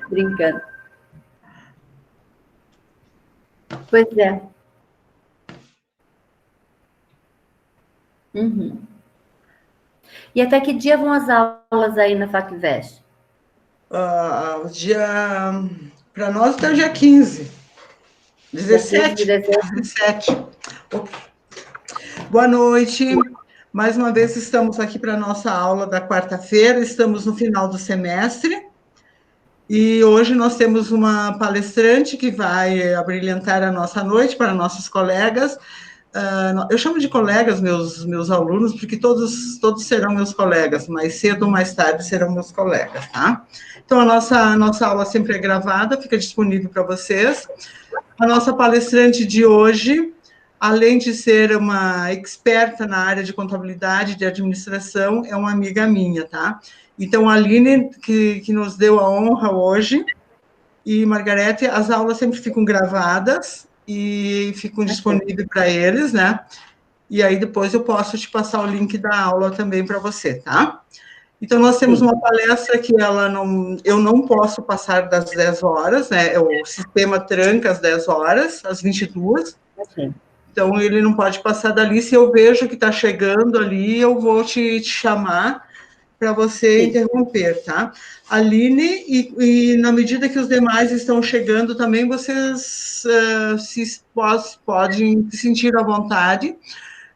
Brincando. Pois é. Uhum. E até que dia vão as aulas aí na FacVest? Para nós está o dia 15. Dia 15 de 17? dezembro. 17. Boa noite. Mais uma vez estamos aqui para a nossa aula da quarta-feira. Estamos no final do semestre. E hoje nós temos uma palestrante que vai abrilhantar a nossa noite para nossos colegas. Eu chamo de colegas meus alunos, porque todos serão meus colegas, mais cedo ou mais tarde serão meus colegas, tá? Então, a nossa aula sempre é gravada, fica disponível para vocês. A nossa palestrante de hoje, além de ser uma experta na área de contabilidade e de administração, é uma amiga minha, tá? Então, a Aline, que nos deu a honra hoje, e Margarete, as aulas sempre ficam gravadas e ficam disponíveis para eles, né? E aí depois eu posso te passar o link da aula também para você, tá? Então, nós temos uma palestra que eu não posso passar das 10 horas, né? O sistema tranca às 10 horas, às 22. Ok. Então, ele não pode passar dali. Se eu vejo que está chegando ali, eu vou te chamar para você interromper, tá? Aline, e na medida que os demais estão chegando também, vocês podem se sentir à vontade.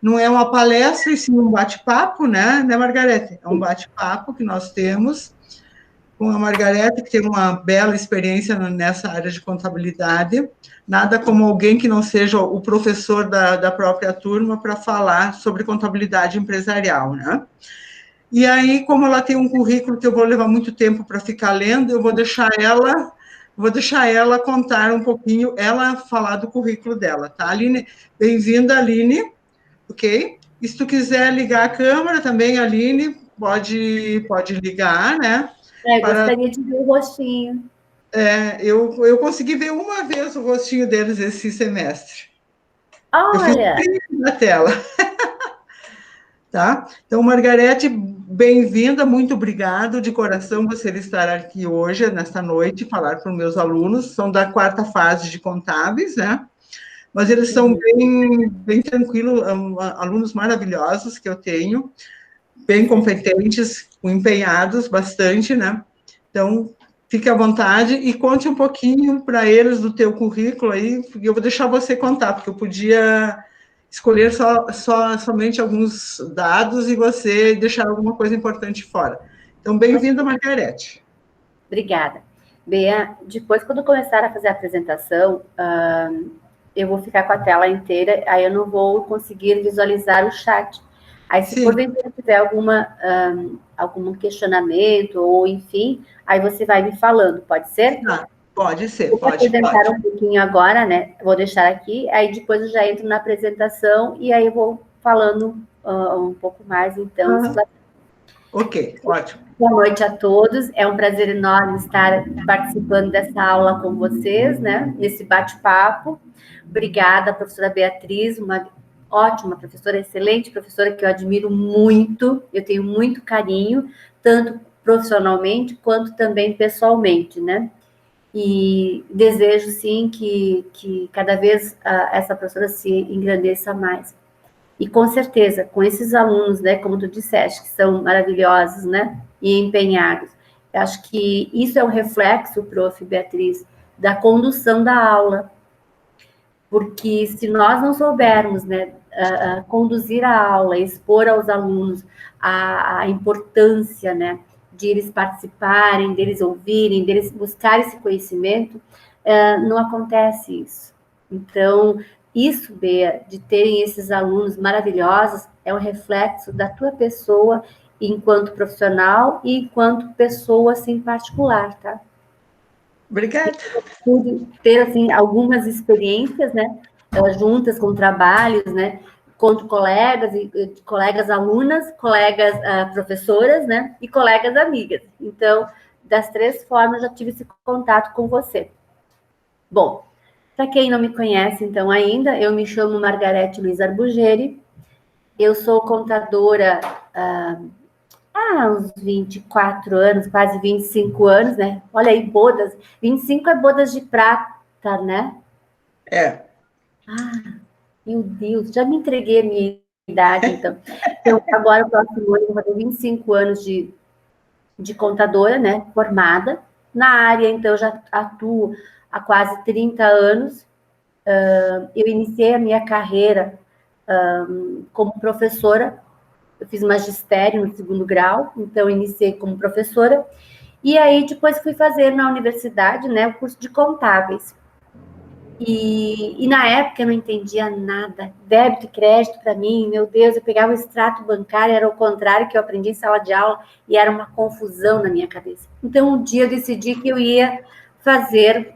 Não é uma palestra, e sim um bate-papo, né, Margarete? É um bate-papo que nós temos com a Margarete, que tem uma bela experiência nessa área de contabilidade. Nada como alguém que não seja o professor da própria turma para falar sobre contabilidade empresarial, né? E aí, como ela tem um currículo que eu vou levar muito tempo para ficar lendo, eu vou deixar ela contar um pouquinho, ela falar do currículo dela, tá? Aline, bem-vinda, Aline, ok? E se tu quiser ligar a câmera também, Aline, pode ligar, né? Gostaria de ver o rostinho. Eu consegui ver uma vez o rostinho deles esse semestre. Olha! Eu fiz na tela. Tá? Então, Margarete, bem-vinda, muito obrigado de coração você estar aqui hoje, nesta noite, falar para os meus alunos, são da quarta fase de contábeis, né? Mas eles são bem tranquilos, alunos maravilhosos que eu tenho, bem competentes, empenhados bastante, né? Então, fique à vontade e conte um pouquinho para eles do teu currículo aí, porque eu vou deixar você contar, porque eu podia escolher somente alguns dados e você deixar alguma coisa importante fora. Então, bem-vinda, Margarete. Obrigada. Bea, depois, quando começar a fazer a apresentação, eu vou ficar com a tela inteira, aí eu não vou conseguir visualizar o chat. Aí, se porventura tiver algum questionamento, ou enfim, aí você vai me falando, pode ser? Pode ser, vou apresentar um pouquinho agora, né? Vou deixar aqui, aí depois eu já entro na apresentação e aí eu vou falando um pouco mais, então. Ok, ótimo. Boa noite a todos, é um prazer enorme estar participando dessa aula com vocês, né? Nesse bate-papo. Obrigada, professora Beatriz, uma ótima professora, excelente professora que eu admiro muito, eu tenho muito carinho, tanto profissionalmente quanto também pessoalmente, né? E desejo, sim, que cada vez essa professora se engrandeça mais. E, com certeza, com esses alunos, né, como tu disseste, que são maravilhosos, né, e empenhados, eu acho que isso é um reflexo, prof. Beatriz, da condução da aula. Porque se nós não soubermos, né, conduzir a aula, expor aos alunos a importância, né, de eles participarem, deles ouvirem, deles buscarem esse conhecimento, não acontece isso. Então, isso, Bea, de terem esses alunos maravilhosos, é um reflexo da tua pessoa enquanto profissional e enquanto pessoa, assim, particular, tá? Obrigada. Pude ter, assim, algumas experiências, né, juntas com trabalhos, né, com colegas, colegas alunas, colegas professoras, né, e colegas amigas. Então, das três formas, já tive esse contato com você. Bom, para quem não me conhece, então, ainda, eu me chamo Margarete Luiz Arbugeri, eu sou contadora há uns 24 anos, quase 25 anos, né? Olha aí, bodas. 25 é bodas de prata, né? É. Ah, meu Deus, já me entreguei a minha idade, então. Então, agora, o próximo ano, eu vou fazer 25 anos de contadora, né? Formada. Na área, então, eu já atuo há quase 30 anos. Eu iniciei a minha carreira como professora. Eu fiz magistério no segundo grau, então iniciei como professora. E aí, depois fui fazer na universidade, né, o curso de contábeis. E na época eu não entendia nada. Débito e crédito para mim, meu Deus, eu pegava o extrato bancário, era o contrário que eu aprendi em sala de aula e era uma confusão na minha cabeça. Então, um dia eu decidi que eu ia fazer,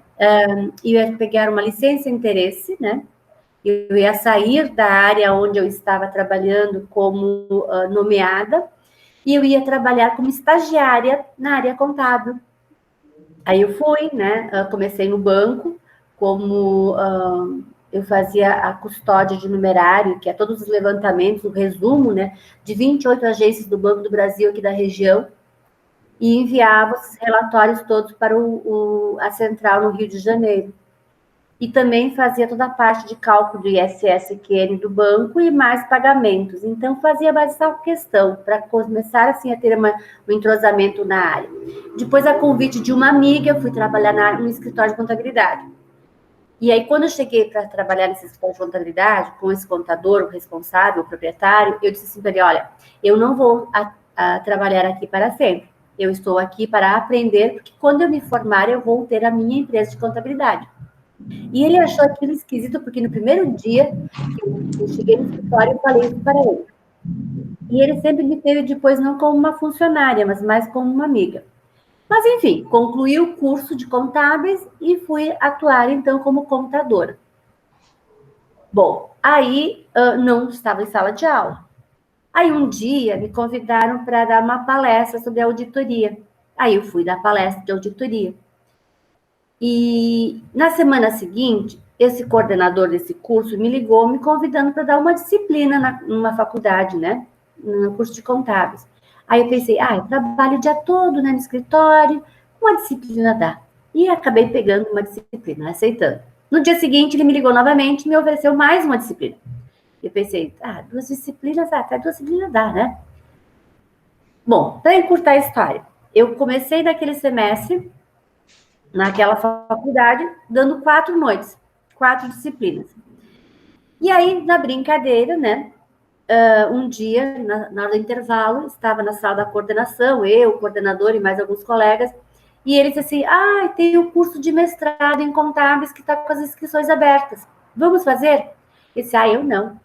ia pegar uma licença em interesse, né? Eu ia sair da área onde eu estava trabalhando como nomeada e eu ia trabalhar como estagiária na área contábil. Aí eu fui, né? Comecei no banco, como eu fazia a custódia de numerário, que é todos os levantamentos, o resumo, né? De 28 agências do Banco do Brasil aqui da região, e enviava os relatórios todos para a central no Rio de Janeiro. E também fazia toda a parte de cálculo do ISS-QN do banco e mais pagamentos. Então, fazia mais essa questão, para começar assim a ter um entrosamento na área. Depois, a convite de uma amiga, eu fui trabalhar no escritório de contabilidade. E aí, quando eu cheguei para trabalhar nesse escritório de contabilidade, com esse contador, o responsável, o proprietário, eu disse assim para ele, olha, eu não vou trabalhar aqui para sempre. Eu estou aqui para aprender, porque quando eu me formar, eu vou ter a minha empresa de contabilidade. E ele achou aquilo esquisito, porque no primeiro dia que eu cheguei no escritório, eu falei isso para ele. E ele sempre me teve depois não como uma funcionária, mas mais como uma amiga. Mas, enfim, concluí o curso de contábeis e fui atuar, então, como contadora. Bom, aí não estava em sala de aula. Aí, um dia, me convidaram para dar uma palestra sobre auditoria. Aí, eu fui dar palestra de auditoria. E na semana seguinte, esse coordenador desse curso me ligou, me convidando para dar uma disciplina numa faculdade, né? No curso de contábeis. Aí eu pensei, eu trabalho o dia todo, né, no escritório, uma disciplina dá. E acabei pegando uma disciplina, aceitando. No dia seguinte, ele me ligou novamente e me ofereceu mais uma disciplina. Eu pensei, 2 disciplinas, até 2 disciplinas dá, né? Bom, para encurtar a história, eu comecei naquele semestre naquela faculdade, dando 4 noites, 4 disciplinas. E aí, na brincadeira, né, um dia, na hora do intervalo, estava na sala da coordenação, eu, o coordenador e mais alguns colegas, e ele disse assim, tem o curso de mestrado em contábeis que está com as inscrições abertas. Vamos fazer? Eu disse, eu não.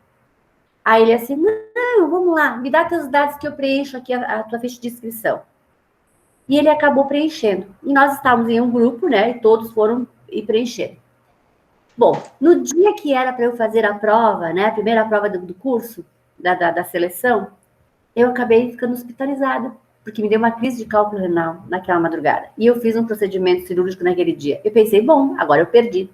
Aí ele assim, não, vamos lá, me dá teus dados que eu preencho aqui a tua ficha de inscrição. E ele acabou preenchendo. E nós estávamos em um grupo, né? E todos foram e preencheram. Bom, no dia que era para eu fazer a prova, né? A primeira prova do curso, da seleção, eu acabei ficando hospitalizada, porque me deu uma crise de cálculo renal naquela madrugada. E eu fiz um procedimento cirúrgico naquele dia. Eu pensei, bom, agora eu perdi.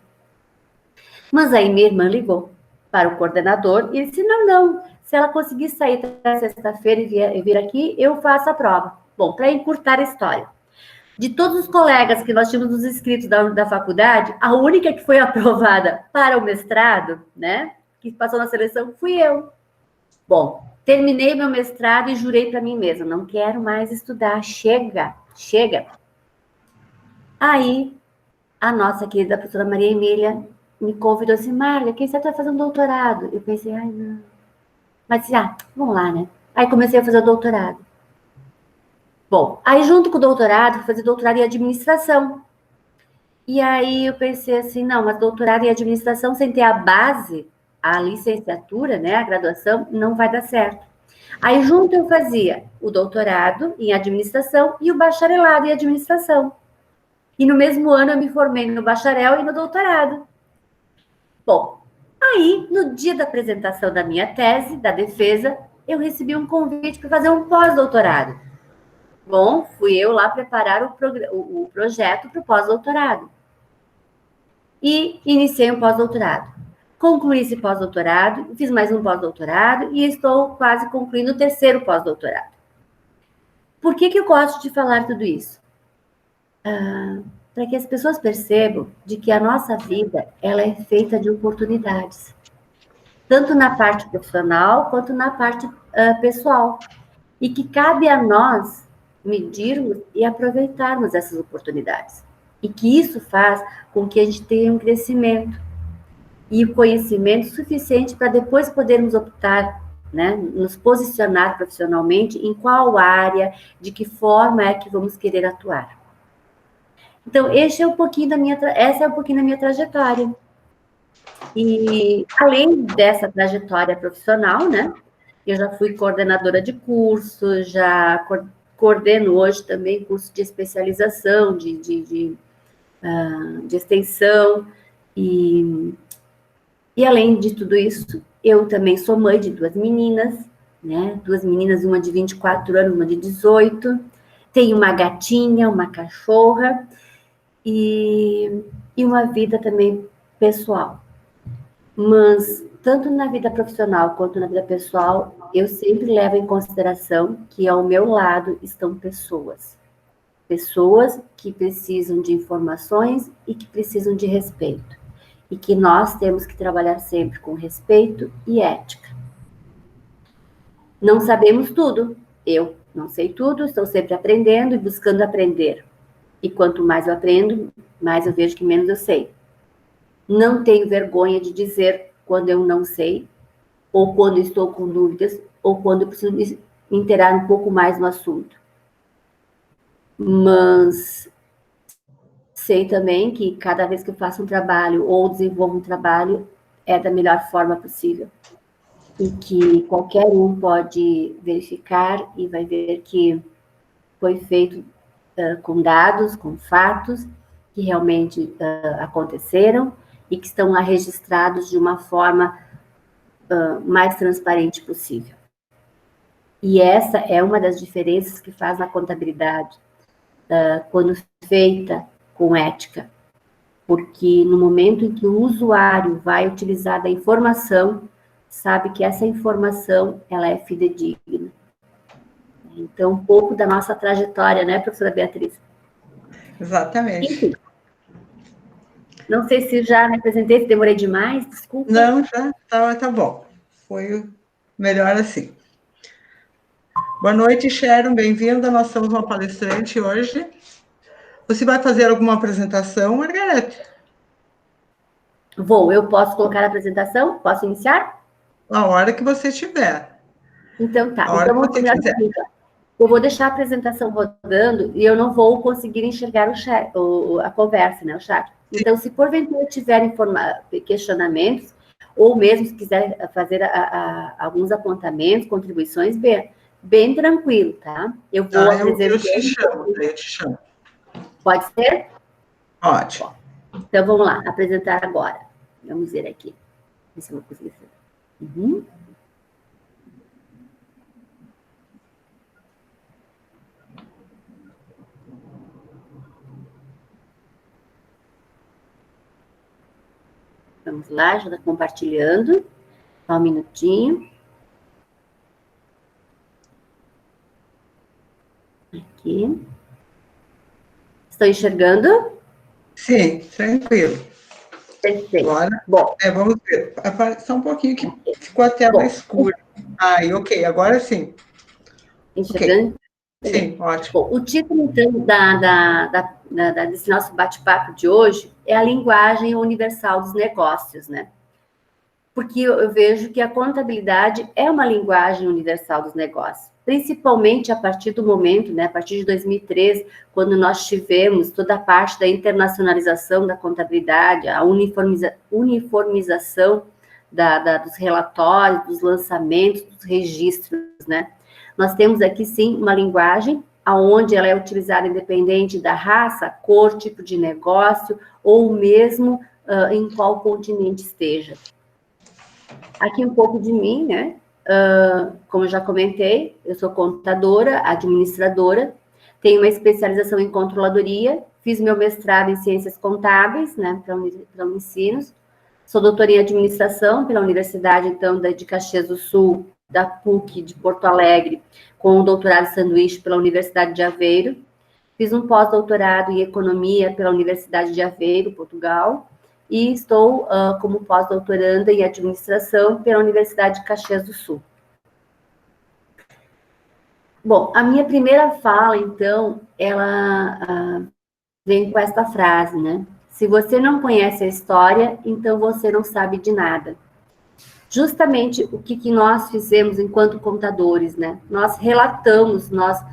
Mas aí minha irmã ligou para o coordenador e disse, não, se ela conseguir sair até sexta-feira e vir aqui, eu faço a prova. Bom, para encurtar a história, de todos os colegas que nós tínhamos nos inscritos da faculdade, a única que foi aprovada para o mestrado, né, que passou na seleção, fui eu. Bom, terminei meu mestrado e jurei para mim mesma, não quero mais estudar, chega. Aí, a nossa querida professora Maria Emília me convidou assim, Marga, quem sabe tu vai fazer um doutorado? Eu pensei, não. Mas, vamos lá, né? Aí comecei a fazer o doutorado. Bom, aí junto com o doutorado, fui fazer doutorado em administração. E aí eu pensei assim, não, mas doutorado em administração sem ter a base, a licenciatura, né, a graduação, não vai dar certo. Aí junto eu fazia o doutorado em administração e o bacharelado em administração. E no mesmo ano eu me formei no bacharel e no doutorado. Bom, aí no dia da apresentação da minha tese, da defesa, eu recebi um convite para fazer um pós-doutorado. Bom, fui eu lá preparar o projeto para o pós-doutorado. E iniciei um pós-doutorado. Concluí esse pós-doutorado, fiz mais um pós-doutorado e estou quase concluindo o 3º pós-doutorado. Por que eu gosto de falar tudo isso? Para que as pessoas percebam de que a nossa vida, ela é feita de oportunidades. Tanto na parte profissional, quanto na parte pessoal. E que cabe a nós medirmos e aproveitarmos essas oportunidades. E que isso faz com que a gente tenha um crescimento e o conhecimento suficiente para depois podermos optar, né, nos posicionar profissionalmente em qual área, de que forma é que vamos querer atuar. Então, essa é um pouquinho da minha trajetória. E, além dessa trajetória profissional, né, eu já fui coordenadora de curso, já coordeno hoje também curso de especialização, de extensão, e além de tudo isso, eu também sou mãe de 2 meninas, né, 2 meninas, uma de 24 anos, uma de 18, tenho uma gatinha, uma cachorra, e uma vida também pessoal. Mas, tanto na vida profissional quanto na vida pessoal, eu sempre levo em consideração que ao meu lado estão pessoas. Pessoas que precisam de informações e que precisam de respeito. E que nós temos que trabalhar sempre com respeito e ética. Não sabemos tudo. Eu não sei tudo, estou sempre aprendendo e buscando aprender. E quanto mais eu aprendo, mais eu vejo que menos eu sei. Não tenho vergonha de dizer quando eu não sei, ou quando estou com dúvidas, ou quando eu preciso me inteirar um pouco mais no assunto. Mas sei também que cada vez que eu faço um trabalho ou desenvolvo um trabalho, é da melhor forma possível. E que qualquer um pode verificar e vai ver que foi feito com dados, com fatos, que realmente aconteceram e que estão lá registrados de uma forma mais transparente possível. E essa é uma das diferenças que faz na contabilidade, quando feita com ética, porque no momento em que o usuário vai utilizar da informação, sabe que essa informação, ela é fidedigna. Então, um pouco da nossa trajetória, né, professora Beatriz? Exatamente. Enfim. Não sei se já me apresentei, se demorei demais, desculpa. Não, já tá bom. Foi melhor assim. Boa noite, Sharon, bem-vinda. Nós temos uma palestrante hoje. Você vai fazer alguma apresentação, Margarete? Eu posso colocar a apresentação? Posso iniciar? A hora que você tiver. Então tá. A hora Então, que você quiser. eu vou deixar a apresentação rodando e eu não vou conseguir enxergar a conversa, né, o chat. Então, se porventura tiverem questionamentos, ou mesmo se quiser fazer alguns apontamentos, contribuições, bem tranquilo, tá? Eu vou apresentar. Eu te chamo. Pode ser? Pode. Então, vamos lá, apresentar agora. Vamos ver aqui. Ver se eu vou conseguir fazer. Uhum. Vamos lá, já está compartilhando. Só um minutinho. Aqui. Estão enxergando? Sim, tranquilo. Perfeito. Agora, bom, vamos ver. Só um pouquinho que ficou a tela escura. Ok, agora sim. Enxergando? Okay. Sim, ótimo. Bom, o título, então, desse nosso bate-papo de hoje é a linguagem universal dos negócios, né? Porque eu vejo que a contabilidade é uma linguagem universal dos negócios, principalmente a partir do momento, né, a partir de 2013, quando nós tivemos toda a parte da internacionalização da contabilidade, a uniformização dos relatórios, dos lançamentos, dos registros, né? Nós temos aqui, sim, uma linguagem onde ela é utilizada independente da raça, cor, tipo de negócio, ou mesmo em qual continente esteja. Aqui um pouco de mim, né? Como eu já comentei, eu sou contadora, administradora, tenho uma especialização em controladoria, fiz meu mestrado em ciências contábeis, né, para Unicinos, sou doutora em administração pela Universidade, então, de Caxias do Sul, da PUC de Porto Alegre, com o doutorado sanduíche pela Universidade de Aveiro. Fiz um pós-doutorado em economia pela Universidade de Aveiro, Portugal, e estou como pós-doutoranda em administração pela Universidade de Caxias do Sul. Bom, a minha primeira fala, então, ela vem com esta frase, né? Se você não conhece a história, então você não sabe de nada. Justamente o que nós fizemos enquanto contadores, né? Nós relatamos, nós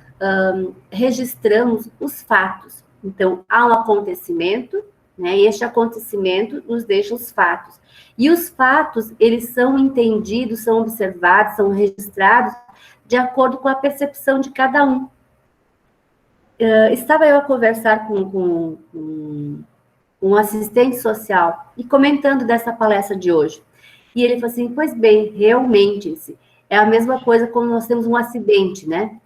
registramos os fatos. Então, há um acontecimento, né? E este acontecimento nos deixa os fatos. E os fatos, eles são entendidos, são observados, são registrados de acordo com a percepção de cada um. Estava eu a conversar com um assistente social e comentando dessa palestra de hoje. E ele falou assim, pois bem, realmente, é a mesma coisa quando nós temos um acidente, né?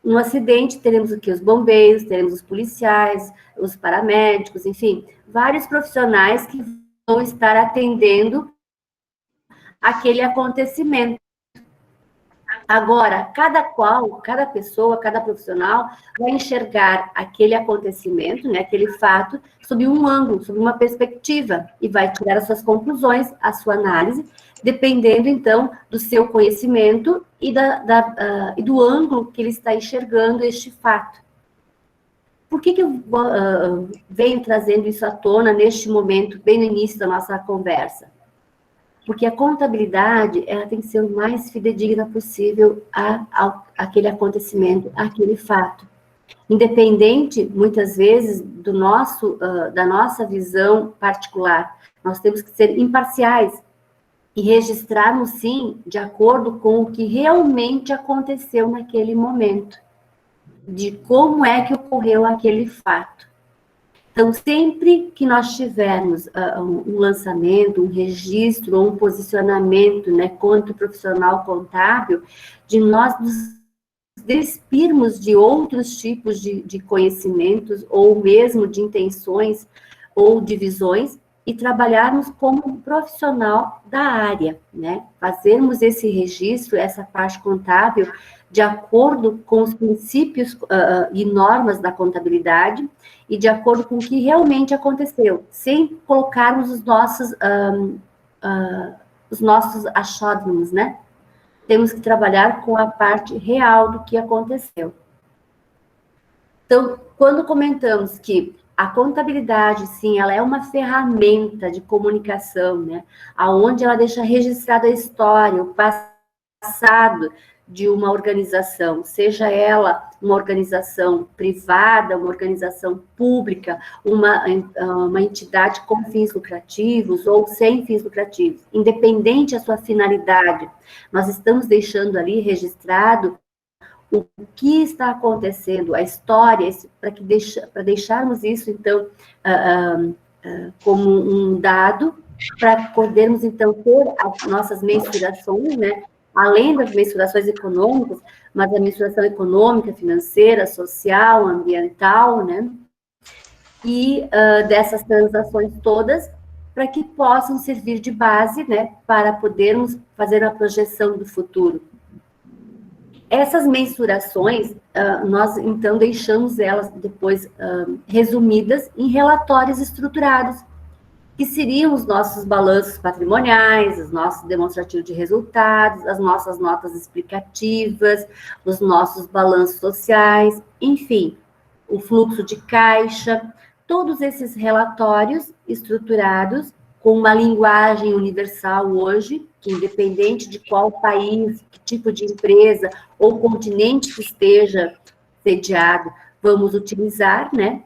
Um acidente, teremos o quê? Os bombeiros, teremos os policiais, os paramédicos, enfim, vários profissionais que vão estar atendendo aquele acontecimento. Agora, cada pessoa, cada profissional vai enxergar aquele acontecimento, né, aquele fato, sob um ângulo, sob uma perspectiva, e vai tirar as suas conclusões, a sua análise, dependendo, então, do seu conhecimento e do ângulo que ele está enxergando este fato. Por que eu venho trazendo isso à tona neste momento, bem no início da nossa conversa? Porque a contabilidade, ela tem que ser o mais fidedigna possível àquele acontecimento, àquele fato. Independente, muitas vezes, da nossa visão particular. Nós temos que ser imparciais e registrarmos, sim, de acordo com o que realmente aconteceu naquele momento, de como é que ocorreu aquele fato. Então, sempre que nós tivermos um lançamento, um registro ou um posicionamento, né, contra o profissional contábil, de nós nos despirmos de outros tipos de conhecimentos ou mesmo de intenções ou de visões e trabalharmos como um profissional da área, né? Fazermos esse registro, essa parte contábil, de acordo com os princípios e normas da contabilidade e de acordo com o que realmente aconteceu, sem colocarmos os nossos achódromos, né? Temos que trabalhar com a parte real do que aconteceu. Então, quando comentamos que a contabilidade, sim, ela é uma ferramenta de comunicação, né? Onde ela deixa registrada a história, o passado de uma organização, seja ela uma organização privada, uma organização pública, uma entidade com fins lucrativos ou sem fins lucrativos, independente da sua finalidade, nós estamos deixando ali registrado o que está acontecendo, a história, para deixarmos isso, então, como um dado, para podermos, então, ter as nossas mensurações, né? Além das mensurações econômicas, mas a mensuração econômica, financeira, social, ambiental, né? E dessas transações todas, para que possam servir de base, né? Para podermos fazer a projeção do futuro. Essas mensurações, nós, então, deixamos elas depois resumidas em relatórios estruturados, que seriam os nossos balanços patrimoniais, os nossos demonstrativos de resultados, as nossas notas explicativas, os nossos balanços sociais, enfim, o fluxo de caixa, todos esses relatórios estruturados com uma linguagem universal hoje, que independente de qual país, que tipo de empresa ou continente que esteja sediado, vamos utilizar, né?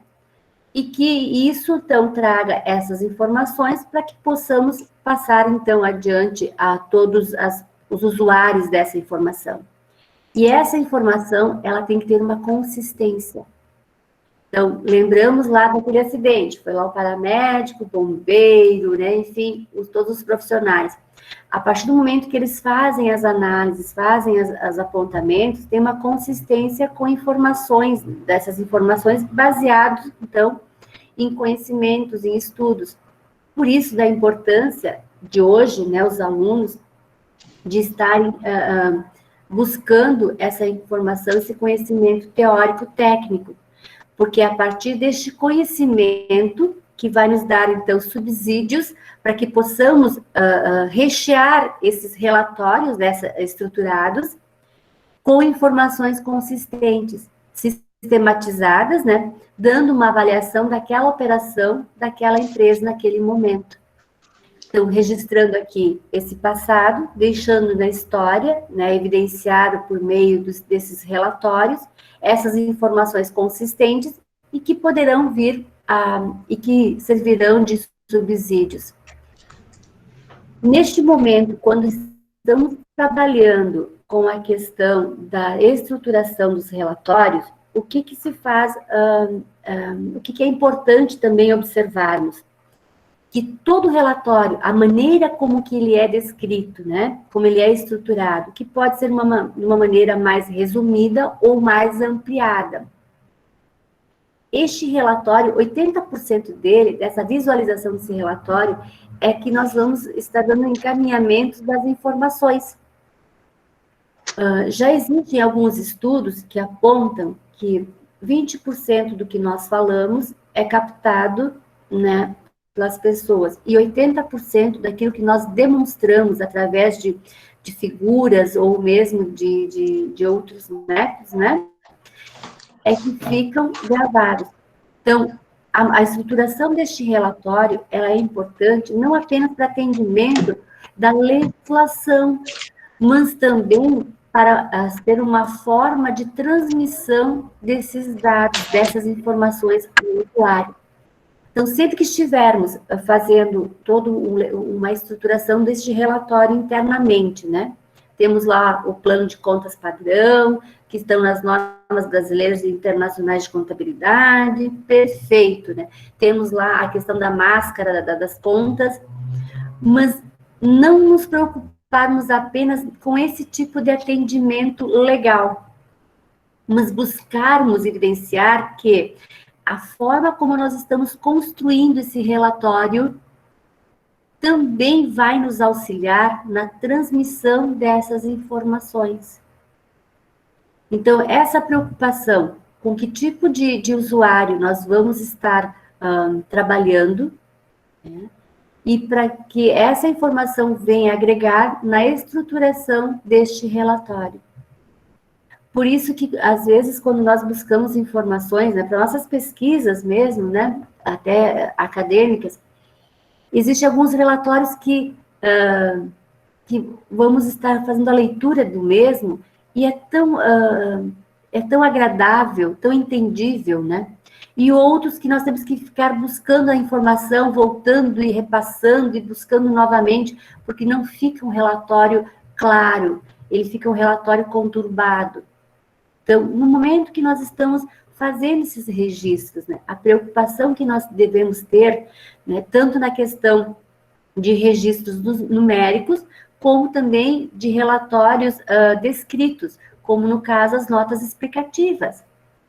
E que isso, então, traga essas informações para que possamos passar, então, adiante a todos os usuários dessa informação. E essa informação, ela tem que ter uma consistência. Então, lembramos lá daquele acidente, foi lá o paramédico, o bombeiro, né, enfim, todos os profissionais. A partir do momento que eles fazem as análises, fazem os apontamentos, tem uma consistência com informações, dessas informações baseadas, então, em conhecimentos, em estudos. Por isso, da importância de hoje, né, os alunos de estarem buscando essa informação, esse conhecimento teórico-técnico, porque é a partir deste conhecimento que vai nos dar, então, subsídios para que possamos rechear esses relatórios estruturados com informações consistentes, sistematizadas, né, dando uma avaliação daquela operação, daquela empresa naquele momento. Então, registrando aqui esse passado, deixando na história, né, evidenciado por meio desses relatórios, essas informações consistentes e que poderão vir e que servirão de subsídios. Neste momento, quando estamos trabalhando com a questão da estruturação dos relatórios, o que se faz, o que é importante também observarmos? Que todo relatório, a maneira como que ele é descrito, né, como ele é estruturado, que pode ser de uma maneira mais resumida ou mais ampliada. Este relatório, 80% dele, dessa visualização desse relatório, é que nós vamos estar dando encaminhamentos das informações. Já existem alguns estudos que apontam que 20% do que nós falamos é captado, né, pelas pessoas, e 80% daquilo que nós demonstramos através de figuras ou mesmo de outros métodos, né, é que ficam gravados. Então, a estruturação deste relatório, ela é importante não apenas para atendimento da legislação, mas também para ter uma forma de transmissão desses dados, dessas informações para o usuário. Então, sempre que estivermos fazendo toda uma estruturação deste relatório internamente, né? Temos lá o plano de contas padrão, que estão nas normas brasileiras e internacionais de contabilidade, perfeito, né? Temos lá a questão da máscara das contas, mas não nos preocuparmos apenas com esse tipo de atendimento legal, mas buscarmos evidenciar que a forma como nós estamos construindo esse relatório também vai nos auxiliar na transmissão dessas informações. Então, essa preocupação com que tipo de usuário nós vamos estar trabalhando, né, e para que essa informação venha agregar na estruturação deste relatório. Por isso que, às vezes, quando nós buscamos informações, né, para nossas pesquisas mesmo, né, até acadêmicas, existem alguns relatórios que vamos estar fazendo a leitura do mesmo, e é tão agradável, tão entendível, né? E outros que nós temos que ficar buscando a informação, voltando e repassando e buscando novamente, porque não fica um relatório claro, ele fica um relatório conturbado. Então, no momento que nós estamos fazendo esses registros, né, a preocupação que nós devemos ter, né, tanto na questão de registros numéricos, como também de relatórios descritos, como no caso as notas explicativas.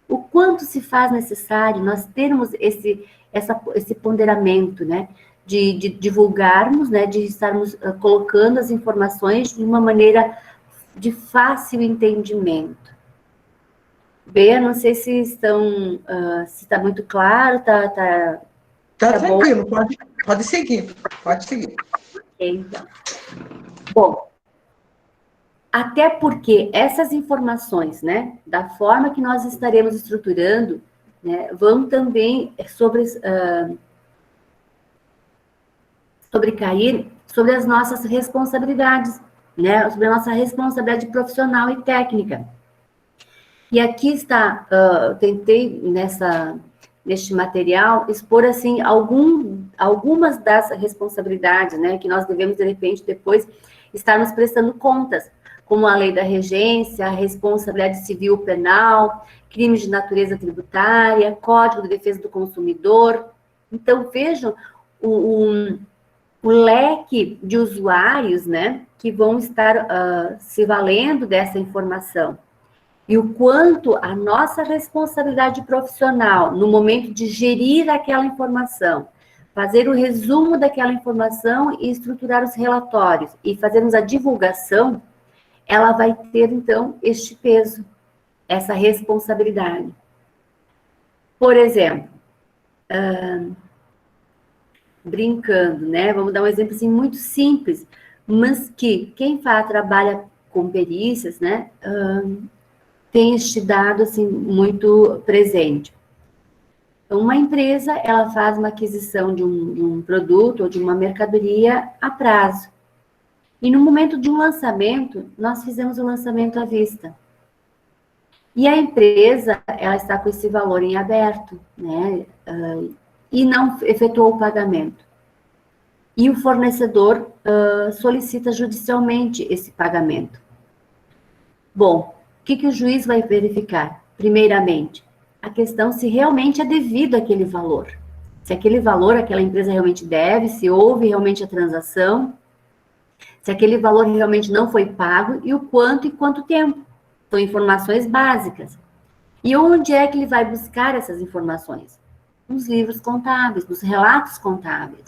O quanto se faz necessário nós termos esse ponderamento, né, de divulgarmos, né, de estarmos colocando as informações de uma maneira de fácil entendimento. Bea, não sei se se está muito claro, tá tranquilo, pode seguir, pode seguir. Então, bom, até porque essas informações, né, da forma que nós estaremos estruturando, né, vão também sobrecair sobre as nossas responsabilidades, né, sobre a nossa responsabilidade profissional e técnica. E aqui está, eu tentei neste material expor assim algumas das responsabilidades, né, que nós devemos de repente depois estarmos prestando contas, como a lei da regência, a responsabilidade civil penal, crimes de natureza tributária, Código de Defesa do Consumidor. Então vejam o leque de usuários, né, que vão estar se valendo dessa informação. E o quanto a nossa responsabilidade profissional, no momento de gerir aquela informação, fazer o resumo daquela informação e estruturar os relatórios e fazermos a divulgação, ela vai ter, então, este peso, essa responsabilidade. Por exemplo, brincando, né? Vamos dar um exemplo assim, muito simples, mas que quem trabalha com perícias, né, tem este dado assim, muito presente. Então, uma empresa, ela faz uma aquisição de um produto ou de uma mercadoria a prazo. E no momento de um lançamento, nós fizemos o lançamento à vista. E a empresa, ela está com esse valor em aberto, né? E não efetuou o pagamento. E o fornecedor solicita judicialmente esse pagamento. Bom, o que o juiz vai verificar? Primeiramente, a questão se realmente é devido àquele valor. Se aquele valor aquela empresa realmente deve, se houve realmente a transação, se aquele valor realmente não foi pago e o quanto e quanto tempo. São informações básicas. E onde é que ele vai buscar essas informações? Nos livros contábeis, nos relatos contábeis.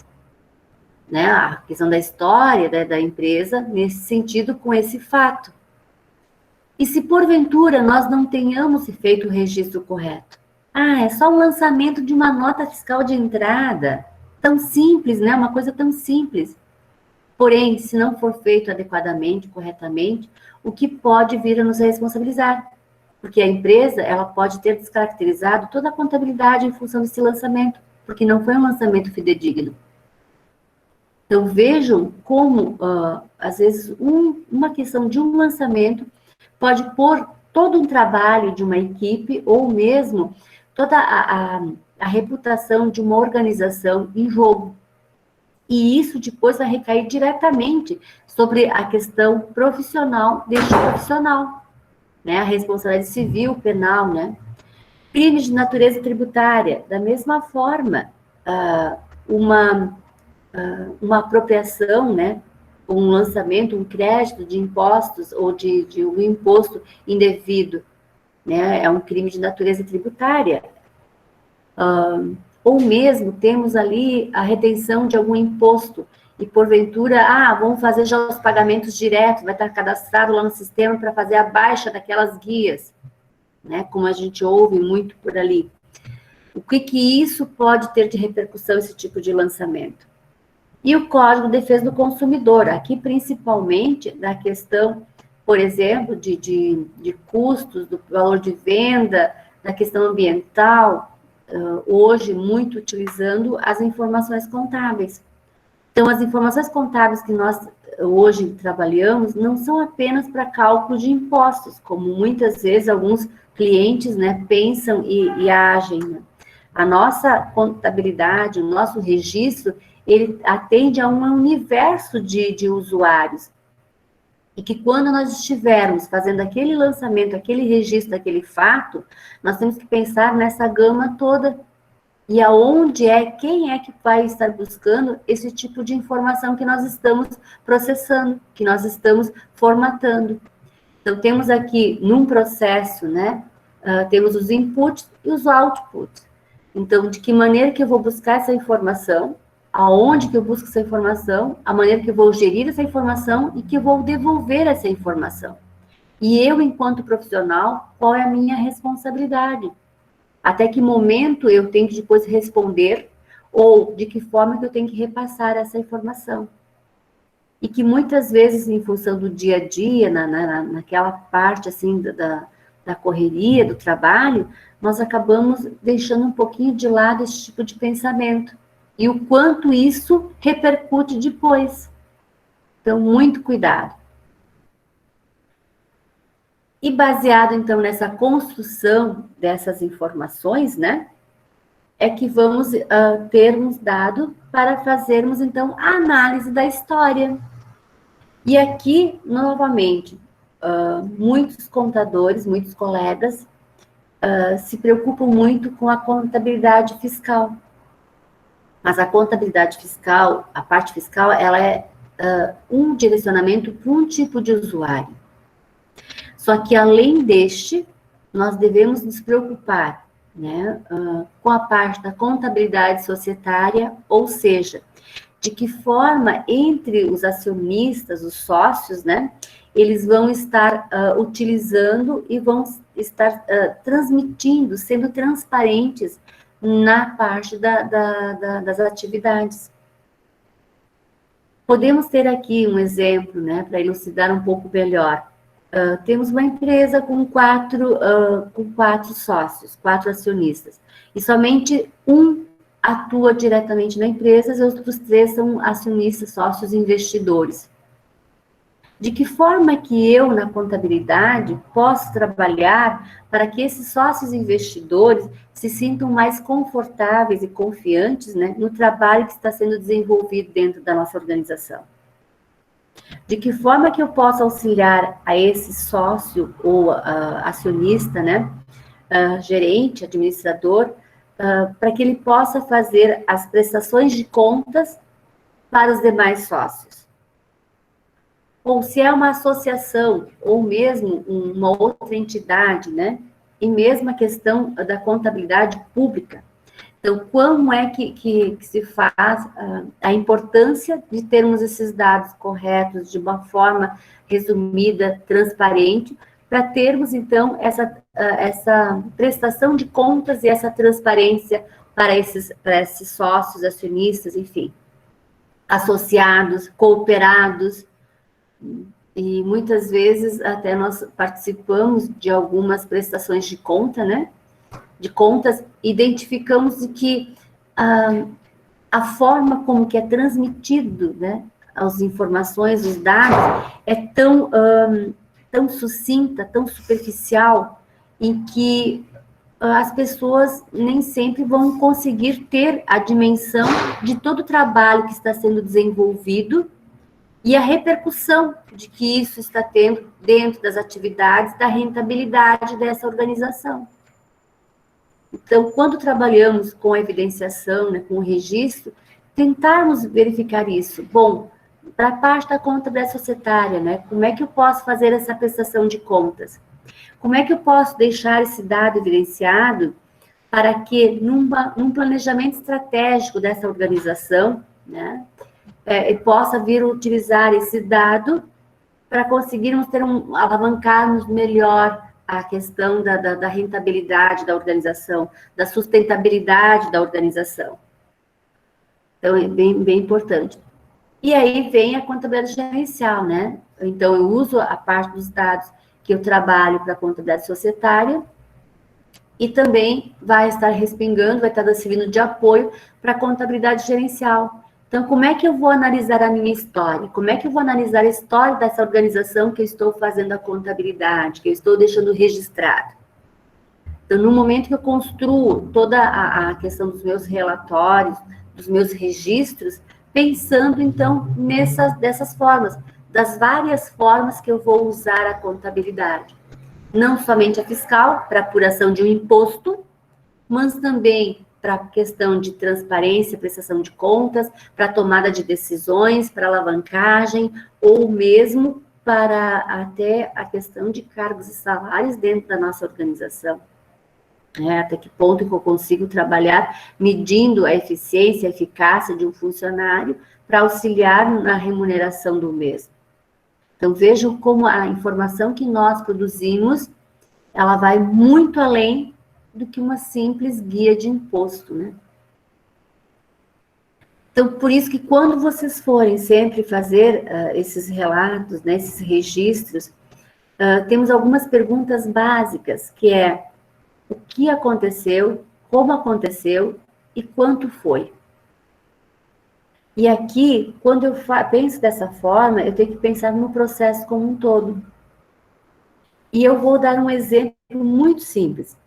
Né? A questão da história da empresa, nesse sentido, com esse fato. E se porventura nós não tenhamos feito o registro correto? É só o lançamento de uma nota fiscal de entrada. Tão simples, né? Uma coisa tão simples. Porém, se não for feito adequadamente, corretamente, o que pode vir a nos responsabilizar? Porque a empresa, ela pode ter descaracterizado toda a contabilidade em função desse lançamento, porque não foi um lançamento fidedigno. Então, vejam como, às vezes, uma questão de um lançamento pode pôr todo um trabalho de uma equipe ou mesmo toda a reputação de uma organização em jogo. E isso depois vai recair diretamente sobre a questão profissional deste profissional, né? A responsabilidade civil, penal, né? Crimes de natureza tributária, da mesma forma, uma apropriação, né? Um lançamento, um crédito de impostos ou de um imposto indevido, né? É um crime de natureza tributária. Ou mesmo temos ali a retenção de algum imposto e porventura, vamos fazer já os pagamentos diretos, vai estar cadastrado lá no sistema para fazer a baixa daquelas guias, né? Como a gente ouve muito por ali. O que isso pode ter de repercussão, esse tipo de lançamento? E o Código de Defesa do Consumidor, aqui principalmente da questão, por exemplo, de custos, do valor de venda, da questão ambiental, hoje muito utilizando as informações contábeis. Então, as informações contábeis que nós hoje trabalhamos não são apenas para cálculo de impostos, como muitas vezes alguns clientes, né, pensam e agem. Né? A nossa contabilidade, o nosso registro, ele atende a um universo de usuários. E que quando nós estivermos fazendo aquele lançamento, aquele registro, aquele fato, nós temos que pensar nessa gama toda. E aonde quem é que vai estar buscando esse tipo de informação que nós estamos processando, que nós estamos formatando. Então, temos aqui, num processo, né, temos os inputs e os outputs. Então, de que maneira que eu vou buscar essa informação, aonde que eu busco essa informação, a maneira que eu vou gerir essa informação e que eu vou devolver essa informação. E eu, enquanto profissional, qual é a minha responsabilidade? Até que momento eu tenho que depois responder ou de que forma que eu tenho que repassar essa informação. E que muitas vezes, em função do dia a dia, naquela parte assim da correria, do trabalho, nós acabamos deixando um pouquinho de lado esse tipo de pensamento. E o quanto isso repercute depois. Então, muito cuidado. E baseado, então, nessa construção dessas informações, né, é que vamos termos dado para fazermos, então, a análise da história. E aqui, novamente, muitos contadores, muitos colegas, se preocupam muito com a contabilidade fiscal. Mas a contabilidade fiscal, a parte fiscal, ela é um direcionamento para um tipo de usuário. Só que, além deste, nós devemos nos preocupar né, com a parte da contabilidade societária, ou seja, de que forma entre os acionistas, os sócios, né, eles vão estar utilizando e vão estar transmitindo, sendo transparentes na parte das atividades. Podemos ter aqui um exemplo, né, para elucidar um pouco melhor. Temos uma empresa com quatro sócios, 4 acionistas, e somente um atua diretamente na empresa, e os outros 3 são acionistas, sócios investidores. De que forma que eu, na contabilidade, posso trabalhar para que esses sócios investidores se sintam mais confortáveis e confiantes, né, no trabalho que está sendo desenvolvido dentro da nossa organização? De que forma que eu posso auxiliar a esse sócio ou acionista, né, gerente, administrador, para que ele possa fazer as prestações de contas para os demais sócios? Ou se é uma associação, ou mesmo uma outra entidade, né? E mesmo a questão da contabilidade pública. Então, como é que se faz a importância de termos esses dados corretos, de uma forma resumida, transparente, para termos, então, essa prestação de contas e essa transparência para esses sócios, acionistas, enfim, associados, cooperados. E muitas vezes até nós participamos de algumas prestações de conta, né? De contas, identificamos que a forma como que é transmitido, né, as informações, os dados, é tão sucinta, tão superficial, em que as pessoas nem sempre vão conseguir ter a dimensão de todo o trabalho que está sendo desenvolvido e a repercussão de que isso está tendo dentro das atividades, da rentabilidade dessa organização. Então, quando trabalhamos com a evidenciação, né, com o registro, tentarmos verificar isso. Bom, para a parte da contabilidade societária, né, como é que eu posso fazer essa prestação de contas? Como é que eu posso deixar esse dado evidenciado para que, num planejamento estratégico dessa organização, né, possa vir utilizar esse dado para conseguirmos alavancarmos melhor a questão da rentabilidade da organização, da sustentabilidade da organização. Então, é bem importante. E aí vem a contabilidade gerencial, né? Então, eu uso a parte dos dados que eu trabalho para a contabilidade societária e também vai estar respingando, vai estar servindo de apoio para a contabilidade gerencial. Então, como é que eu vou analisar a minha história? Como é que eu vou analisar a história dessa organização que eu estou fazendo a contabilidade, que eu estou deixando registrado? Então, no momento que eu construo toda a questão dos meus relatórios, dos meus registros, pensando, então, dessas formas, das várias formas que eu vou usar a contabilidade. Não somente a fiscal, para apuração de um imposto, mas também para a questão de transparência, prestação de contas, para tomada de decisões, para alavancagem, ou mesmo para até a questão de cargos e salários dentro da nossa organização. Até que ponto que eu consigo trabalhar medindo a eficiência, a eficácia de um funcionário para auxiliar na remuneração do mesmo. Então, vejam como a informação que nós produzimos, ela vai muito além do que uma simples guia de imposto, né? Então, por isso que quando vocês forem sempre fazer esses relatos, né, esses registros, temos algumas perguntas básicas, que é o que aconteceu, como aconteceu e quanto foi. E aqui, quando eu penso dessa forma, eu tenho que pensar no processo como um todo. E eu vou dar um exemplo muito simples.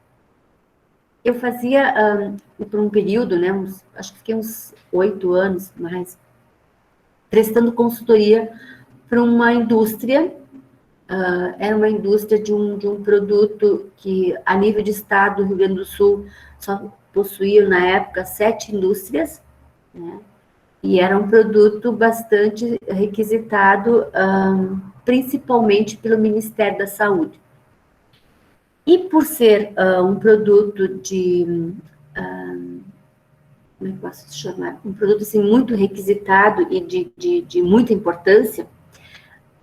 Eu fazia, por um período, né, acho que fiquei uns 8 anos mais, prestando consultoria para uma indústria, era uma indústria de um produto que, a nível de estado do Rio Grande do Sul, só possuía, na época, 7 indústrias, né, e era um produto bastante requisitado, principalmente pelo Ministério da Saúde. E por ser um produto de, como é que eu posso chamar? Um produto assim, muito requisitado e de muita importância,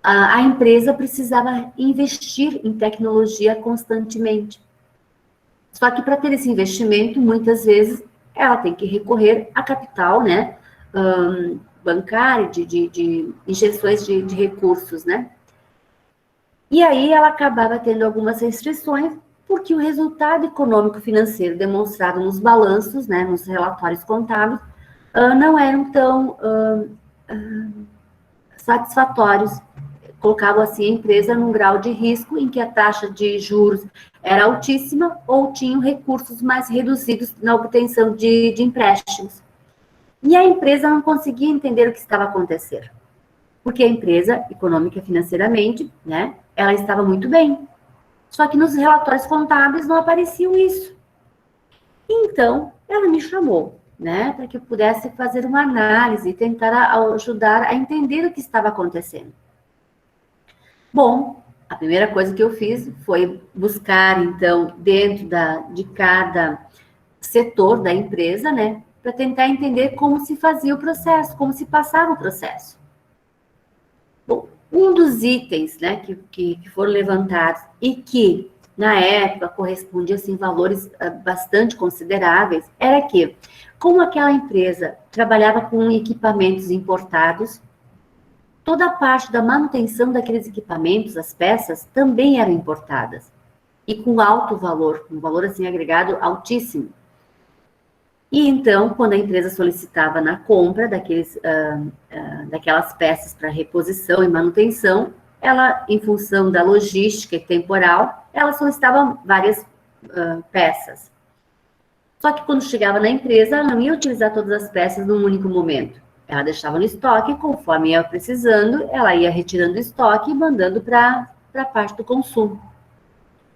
a empresa precisava investir em tecnologia constantemente. Só que para ter esse investimento, muitas vezes, ela tem que recorrer a capital, né, bancário, de injeções de recursos, né? E aí ela acabava tendo algumas restrições, porque o resultado econômico financeiro demonstrado nos balanços, né, nos relatórios contábeis, não eram tão satisfatórios. Colocavam assim a empresa num grau de risco em que a taxa de juros era altíssima ou tinham recursos mais reduzidos na obtenção de empréstimos. E a empresa não conseguia entender o que estava acontecendo, porque a empresa, econômica e financeiramente, né, ela estava muito bem. Só que nos relatórios contábeis não apareciam isso. Então, ela me chamou, né, para que eu pudesse fazer uma análise e tentar ajudar a entender o que estava acontecendo. Bom, a primeira coisa que eu fiz foi buscar, então, dentro de cada setor da empresa, né, para tentar entender como se fazia o processo, como se passava o processo. Bom, um dos itens, né, que foram levantados e que, na época, correspondia assim, valores bastante consideráveis, era que, como aquela empresa trabalhava com equipamentos importados, toda a parte da manutenção daqueles equipamentos, as peças, também eram importadas. E com alto valor, um valor assim agregado altíssimo. E então, quando a empresa solicitava na compra daquelas peças para reposição e manutenção, ela, em função da logística e temporal, ela solicitava várias peças. Só que quando chegava na empresa, ela não ia utilizar todas as peças num único momento. Ela deixava no estoque, conforme ia precisando, ela ia retirando o estoque e mandando para a parte do consumo.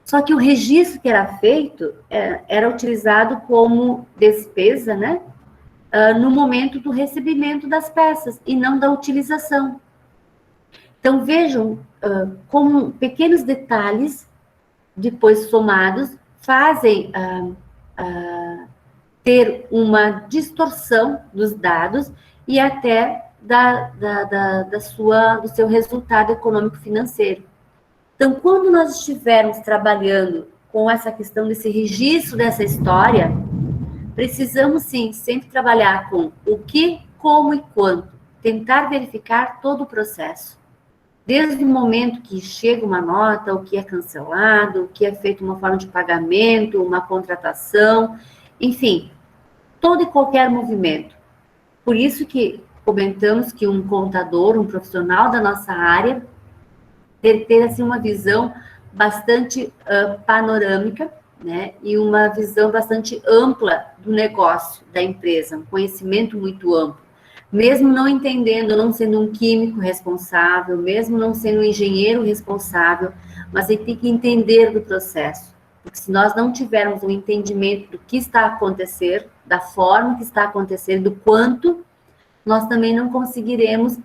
Só que o registro que era feito era utilizado como despesa, né, no momento do recebimento das peças e não da utilização. Então, vejam como pequenos detalhes, depois somados, fazem ter uma distorção dos dados e até do seu resultado econômico financeiro. Então, quando nós estivermos trabalhando com essa questão desse registro dessa história, precisamos sim sempre trabalhar com o que, como e quanto, tentar verificar todo o processo. Desde o momento que chega uma nota, o que é cancelado, o que é feito uma forma de pagamento, uma contratação, enfim, todo e qualquer movimento. Por isso que comentamos que um contador, um profissional da nossa área, ter assim, uma visão bastante panorâmica, né, e uma visão bastante ampla do negócio da empresa, um conhecimento muito amplo. Mesmo não entendendo, não sendo um químico responsável, mesmo não sendo um engenheiro responsável, mas ele tem que entender do processo. Porque se nós não tivermos um entendimento do que está a acontecer, da forma que está acontecendo, do quanto, nós também não conseguiremos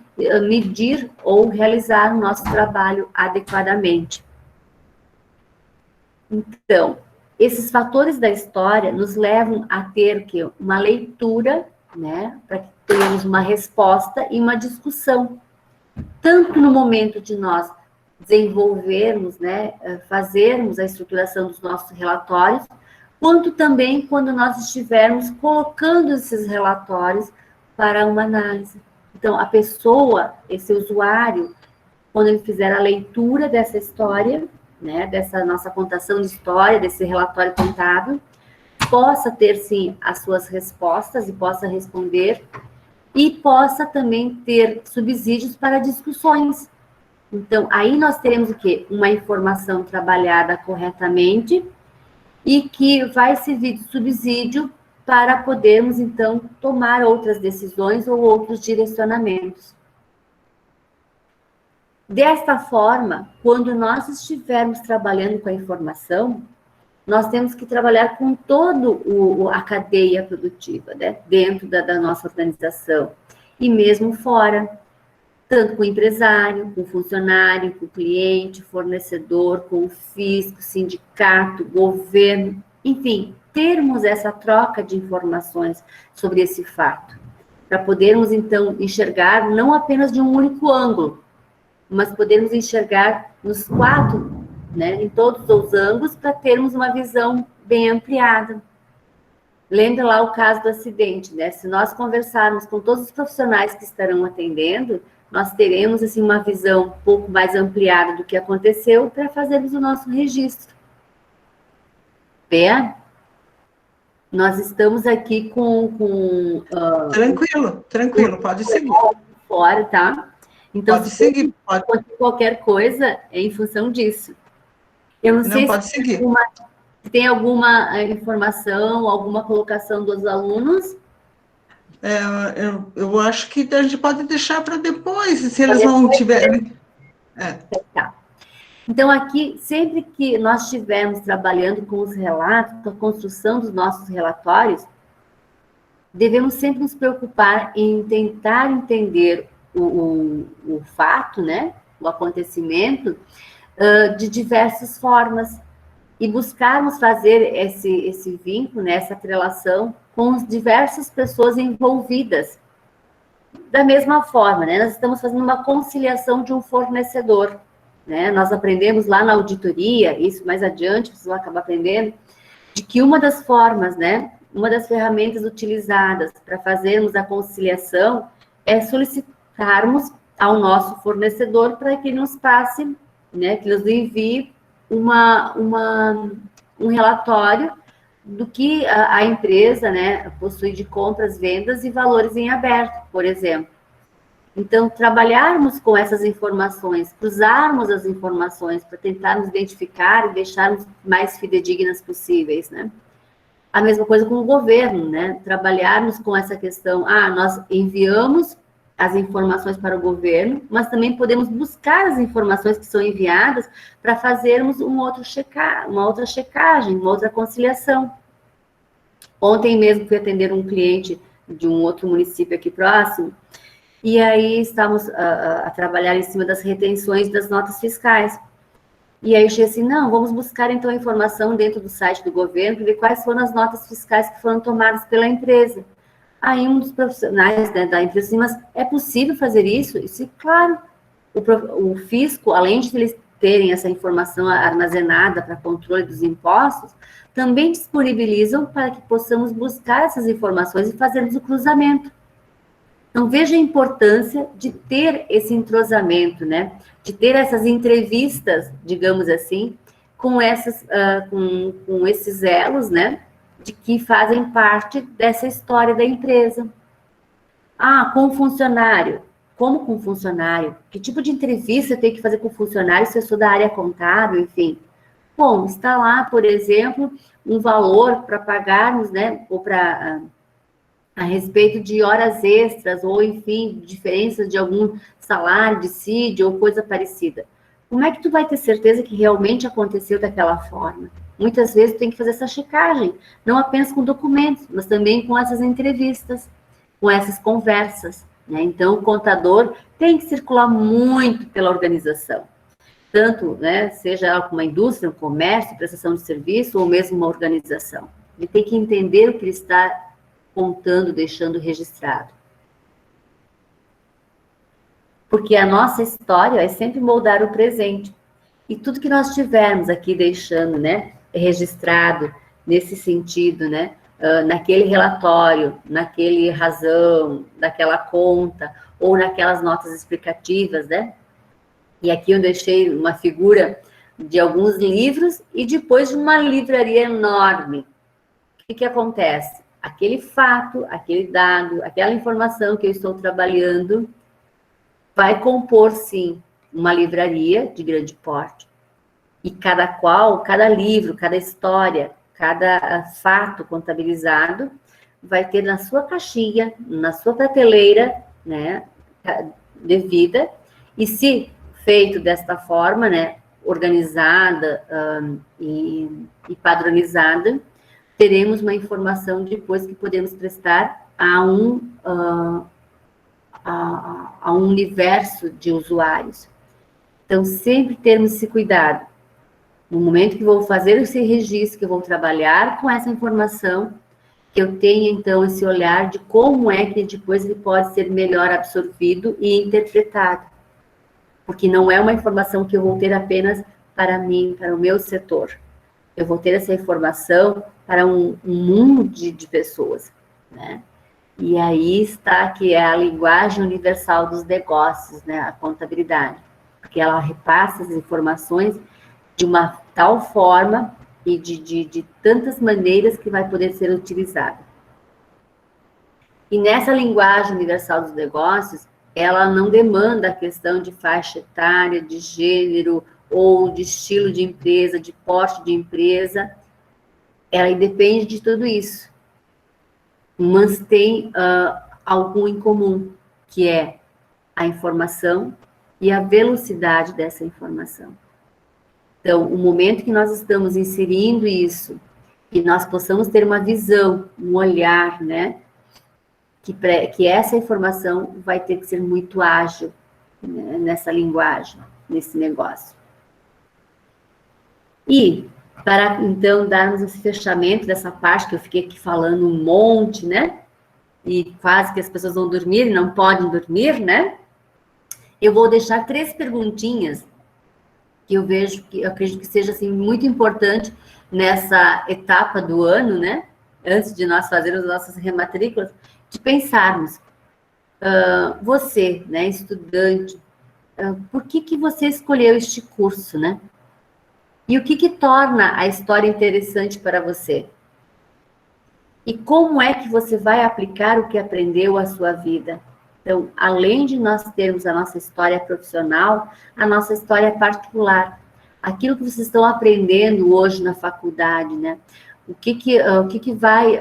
medir ou realizar o nosso trabalho adequadamente. Então, esses fatores da história nos levam a ter que uma leitura, né, para que tenhamos uma resposta e uma discussão, tanto no momento de nós desenvolvermos, né, fazermos a estruturação dos nossos relatórios, quanto também quando nós estivermos colocando esses relatórios para uma análise. Então, a pessoa, esse usuário, quando ele fizer a leitura dessa história, né, dessa nossa contação de história, desse relatório contábil, possa ter, sim, as suas respostas e possa responder, e possa também ter subsídios para discussões. Então, aí nós teremos o quê? Uma informação trabalhada corretamente e que vai servir de subsídio para podermos, então, tomar outras decisões ou outros direcionamentos. Desta forma, quando nós estivermos trabalhando com a informação, nós temos que trabalhar com toda a cadeia produtiva, né? Dentro da nossa organização e mesmo fora. tanto com o empresário, com o funcionário, com o cliente, fornecedor, com o fisco, sindicato, governo, enfim, termos essa troca de informações sobre esse fato, para podermos, então, enxergar não apenas de um único ângulo, mas podermos enxergar nos quatro, né, em todos os ângulos, para termos uma visão bem ampliada. Lembra lá o caso do acidente, né? Se nós conversarmos com todos os profissionais que estarão atendendo, nós teremos, assim, uma visão um pouco mais ampliada do que aconteceu para fazermos o nosso registro. Bem, nós estamos aqui Tranquilo, pode seguir. Fora, tá? Então, pode seguir. Qualquer coisa é em função disso. Eu não sei pode seguir. Se tem alguma informação, alguma colocação dos alunos. Eu acho que a gente pode deixar para depois, se eles não tiverem. Tá. Então, aqui, sempre que nós estivermos trabalhando com os relatos, com a construção dos nossos relatórios, devemos sempre nos preocupar em tentar entender o fato, né, o acontecimento, de diversas formas, e buscarmos fazer esse vínculo, né, essa relação com as diversas pessoas envolvidas. Da mesma forma, né, nós estamos fazendo uma conciliação de um fornecedor, né, nós aprendemos lá na auditoria, isso mais adiante, vocês vão acabar aprendendo, de que uma das formas, né, uma das ferramentas utilizadas para fazermos a conciliação é solicitarmos ao nosso fornecedor para que nos passe, né, que nos envie um relatório do que a empresa, né, possui de compras, vendas e valores em aberto, por exemplo. Então, trabalharmos com essas informações, cruzarmos as informações para tentarmos identificar e deixarmos mais fidedignas possíveis, né? A mesma coisa com o governo, né? Trabalharmos com essa questão, nós enviamos as informações para o governo, mas também podemos buscar as informações que são enviadas para fazermos uma outra checagem, uma outra conciliação. Ontem mesmo fui atender um cliente de um outro município aqui próximo, e aí estávamos a trabalhar em cima das retenções das notas fiscais. E aí eu achei assim, vamos buscar então a informação dentro do site do governo, para ver quais foram as notas fiscais que foram tomadas pela empresa. Aí um dos profissionais, né, da empresa disse, mas é possível fazer isso? E disse, claro, o fisco, além de eles terem essa informação armazenada para controle dos impostos, também disponibilizam para que possamos buscar essas informações e fazermos o cruzamento. Então, veja a importância de ter esse entrosamento, né? De ter essas entrevistas, digamos assim, com esses elos, né? De que fazem parte dessa história da empresa. Com o funcionário. Como com o funcionário? Que tipo de entrevista eu tenho que fazer com o funcionário se eu sou da área contábil, enfim? Bom, está lá, por exemplo, um valor para pagarmos, né? Ou para... a respeito de horas extras, ou, enfim, diferenças de algum salário, dissídio, ou coisa parecida. Como é que tu vai ter certeza que realmente aconteceu daquela forma? Muitas vezes tu tem que fazer essa checagem, não apenas com documentos, mas também com essas entrevistas, com essas conversas, né? Então, o contador tem que circular muito pela organização. Tanto, né, seja uma indústria, um comércio, prestação de serviço, ou mesmo uma organização. Ele tem que entender o que ele está contando, deixando registrado. Porque a nossa história é sempre moldar o presente. E tudo que nós tivermos aqui deixando, né, registrado nesse sentido, né, naquele relatório, naquele razão, naquela conta, ou naquelas notas explicativas, né? E aqui eu deixei uma figura de alguns livros e depois de uma livraria enorme. O que acontece? Aquele fato, aquele dado, aquela informação que eu estou trabalhando vai compor, sim, uma livraria de grande porte. E cada livro, cada história, cada fato contabilizado vai ter na sua caixinha, na sua prateleira, né, devida. E se feito desta forma, né, organizada e padronizada, teremos uma informação depois que podemos prestar a um universo de usuários. Então, sempre termos esse cuidado. No momento que vou fazer esse registro, que eu vou trabalhar com essa informação, que eu tenha, então, esse olhar de como é que depois ele pode ser melhor absorvido e interpretado. Porque não é uma informação que eu vou ter apenas para mim, para o meu setor. Eu vou ter essa informação para um mundo de pessoas, né? E aí está que é a linguagem universal dos negócios, né? A contabilidade. Porque ela repassa as informações de uma tal forma e de tantas maneiras que vai poder ser utilizada. E nessa linguagem universal dos negócios, ela não demanda a questão de faixa etária, de gênero, ou de estilo de empresa, de porte de empresa. Ela independe de tudo isso. Mas tem algo em comum, que é a informação e a velocidade dessa informação. Então, o momento que nós estamos inserindo isso, que nós possamos ter uma visão, um olhar, né? Que essa informação vai ter que ser muito ágil, né, nessa linguagem, nesse negócio. E, para, então, darmos esse fechamento dessa parte, que eu fiquei aqui falando um monte, né? E quase que as pessoas vão dormir e não podem dormir, né? Eu vou deixar 3 perguntinhas que eu vejo, que eu acredito que seja, assim, muito importante nessa etapa do ano, né? Antes de nós fazermos nossas rematrículas, de pensarmos, você, né, estudante, por que você escolheu este curso, né? E o que torna a história interessante para você? E como é que você vai aplicar o que aprendeu à sua vida? Então, além de nós termos a nossa história profissional, a nossa história particular, aquilo que vocês estão aprendendo hoje na faculdade, né? O que vai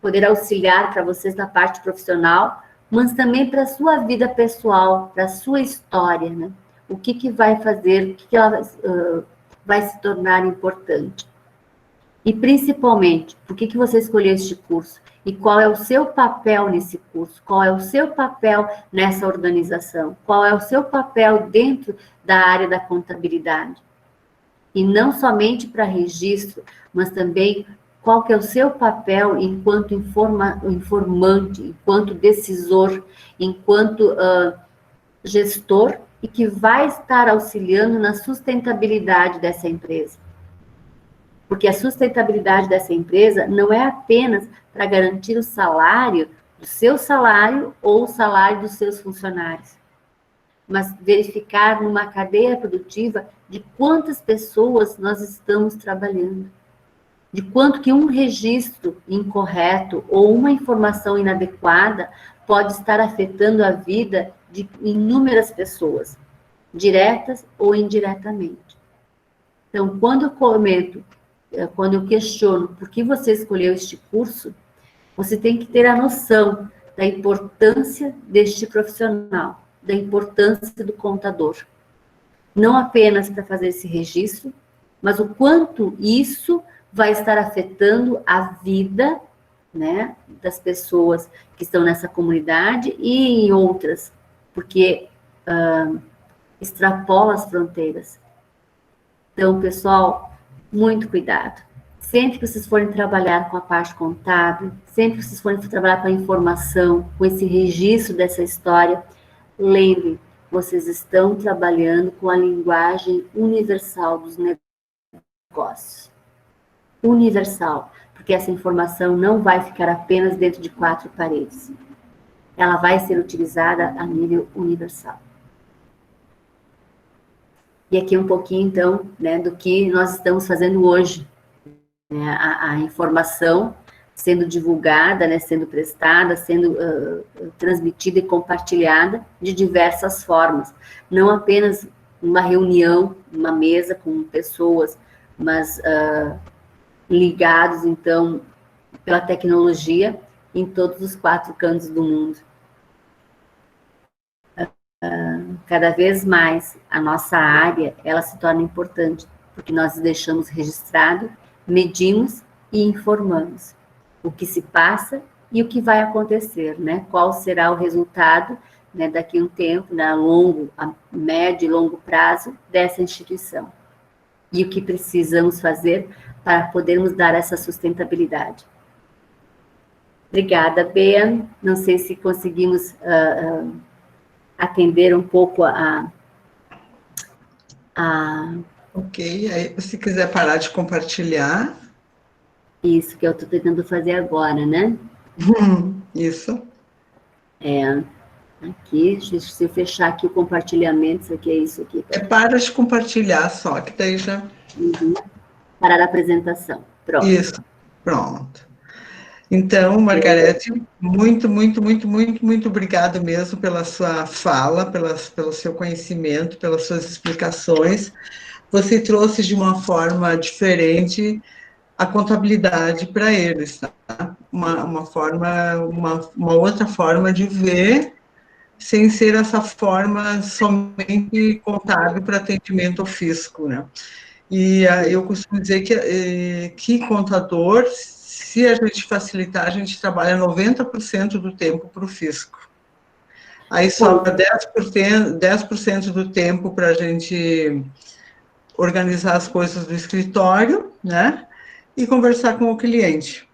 poder auxiliar para vocês na parte profissional, mas também para a sua vida pessoal, para a sua história, né? O que vai fazer, o que ela vai se tornar importante. E, principalmente, por que você escolheu este curso? E qual é o seu papel nesse curso? Qual é o seu papel nessa organização? Qual é o seu papel dentro da área da contabilidade? E não somente para registro, mas também qual que é o seu papel enquanto informante, enquanto decisor, enquanto gestor, e que vai estar auxiliando na sustentabilidade dessa empresa. Porque a sustentabilidade dessa empresa não é apenas para garantir o salário, do seu salário ou o salário dos seus funcionários, mas verificar numa cadeia produtiva de quantas pessoas nós estamos trabalhando, de quanto que um registro incorreto ou uma informação inadequada pode estar afetando a vida de inúmeras pessoas, diretas ou indiretamente. Então, quando eu questiono por que você escolheu este curso, você tem que ter a noção da importância deste profissional, da importância do contador. Não apenas para fazer esse registro, mas o quanto isso vai estar afetando a vida, né, das pessoas que estão nessa comunidade e em outras, porque extrapola as fronteiras. Então, pessoal, muito cuidado. Sempre que vocês forem trabalhar com a parte contábil, sempre que vocês forem trabalhar com a informação, com esse registro dessa história, lembrem, vocês estão trabalhando com a linguagem universal dos negócios. Universal, porque essa informação não vai ficar apenas dentro de 4 paredes. Ela vai ser utilizada a nível universal. E aqui um pouquinho, então, né, do que nós estamos fazendo hoje. Né, a informação sendo divulgada, né, sendo prestada, sendo transmitida e compartilhada de diversas formas. Não apenas uma reunião, uma mesa com pessoas, mas ligados, então, pela tecnologia em todos os 4 cantos do mundo. Cada vez mais a nossa área, ela se torna importante, porque nós deixamos registrado, medimos e informamos o que se passa e o que vai acontecer, né? Qual será o resultado, né, daqui a um tempo, né, a médio e longo prazo dessa instituição. E o que precisamos fazer para podermos dar essa sustentabilidade. Obrigada, Bea. Não sei se conseguimos atender um pouco Ok, aí se quiser parar de compartilhar. Isso que eu estou tentando fazer agora, né? Isso. Aqui, se eu fechar aqui o compartilhamento, isso aqui é isso aqui. Para de compartilhar só, que daí já... Parar a apresentação. Pronto. Isso, pronto. Então, Margarete, muito, muito, muito, muito, muito obrigado mesmo pela sua fala, pelo seu conhecimento, pelas suas explicações. Você trouxe de uma forma diferente a contabilidade para eles, tá? Uma outra forma de ver, sem ser essa forma somente contábil para atendimento ao fisco, né? E eu costumo dizer que contador, se a gente facilitar, a gente trabalha 90% do tempo para o fisco. Aí sobra 10% do tempo para a gente organizar as coisas do escritório, né? E conversar com o cliente.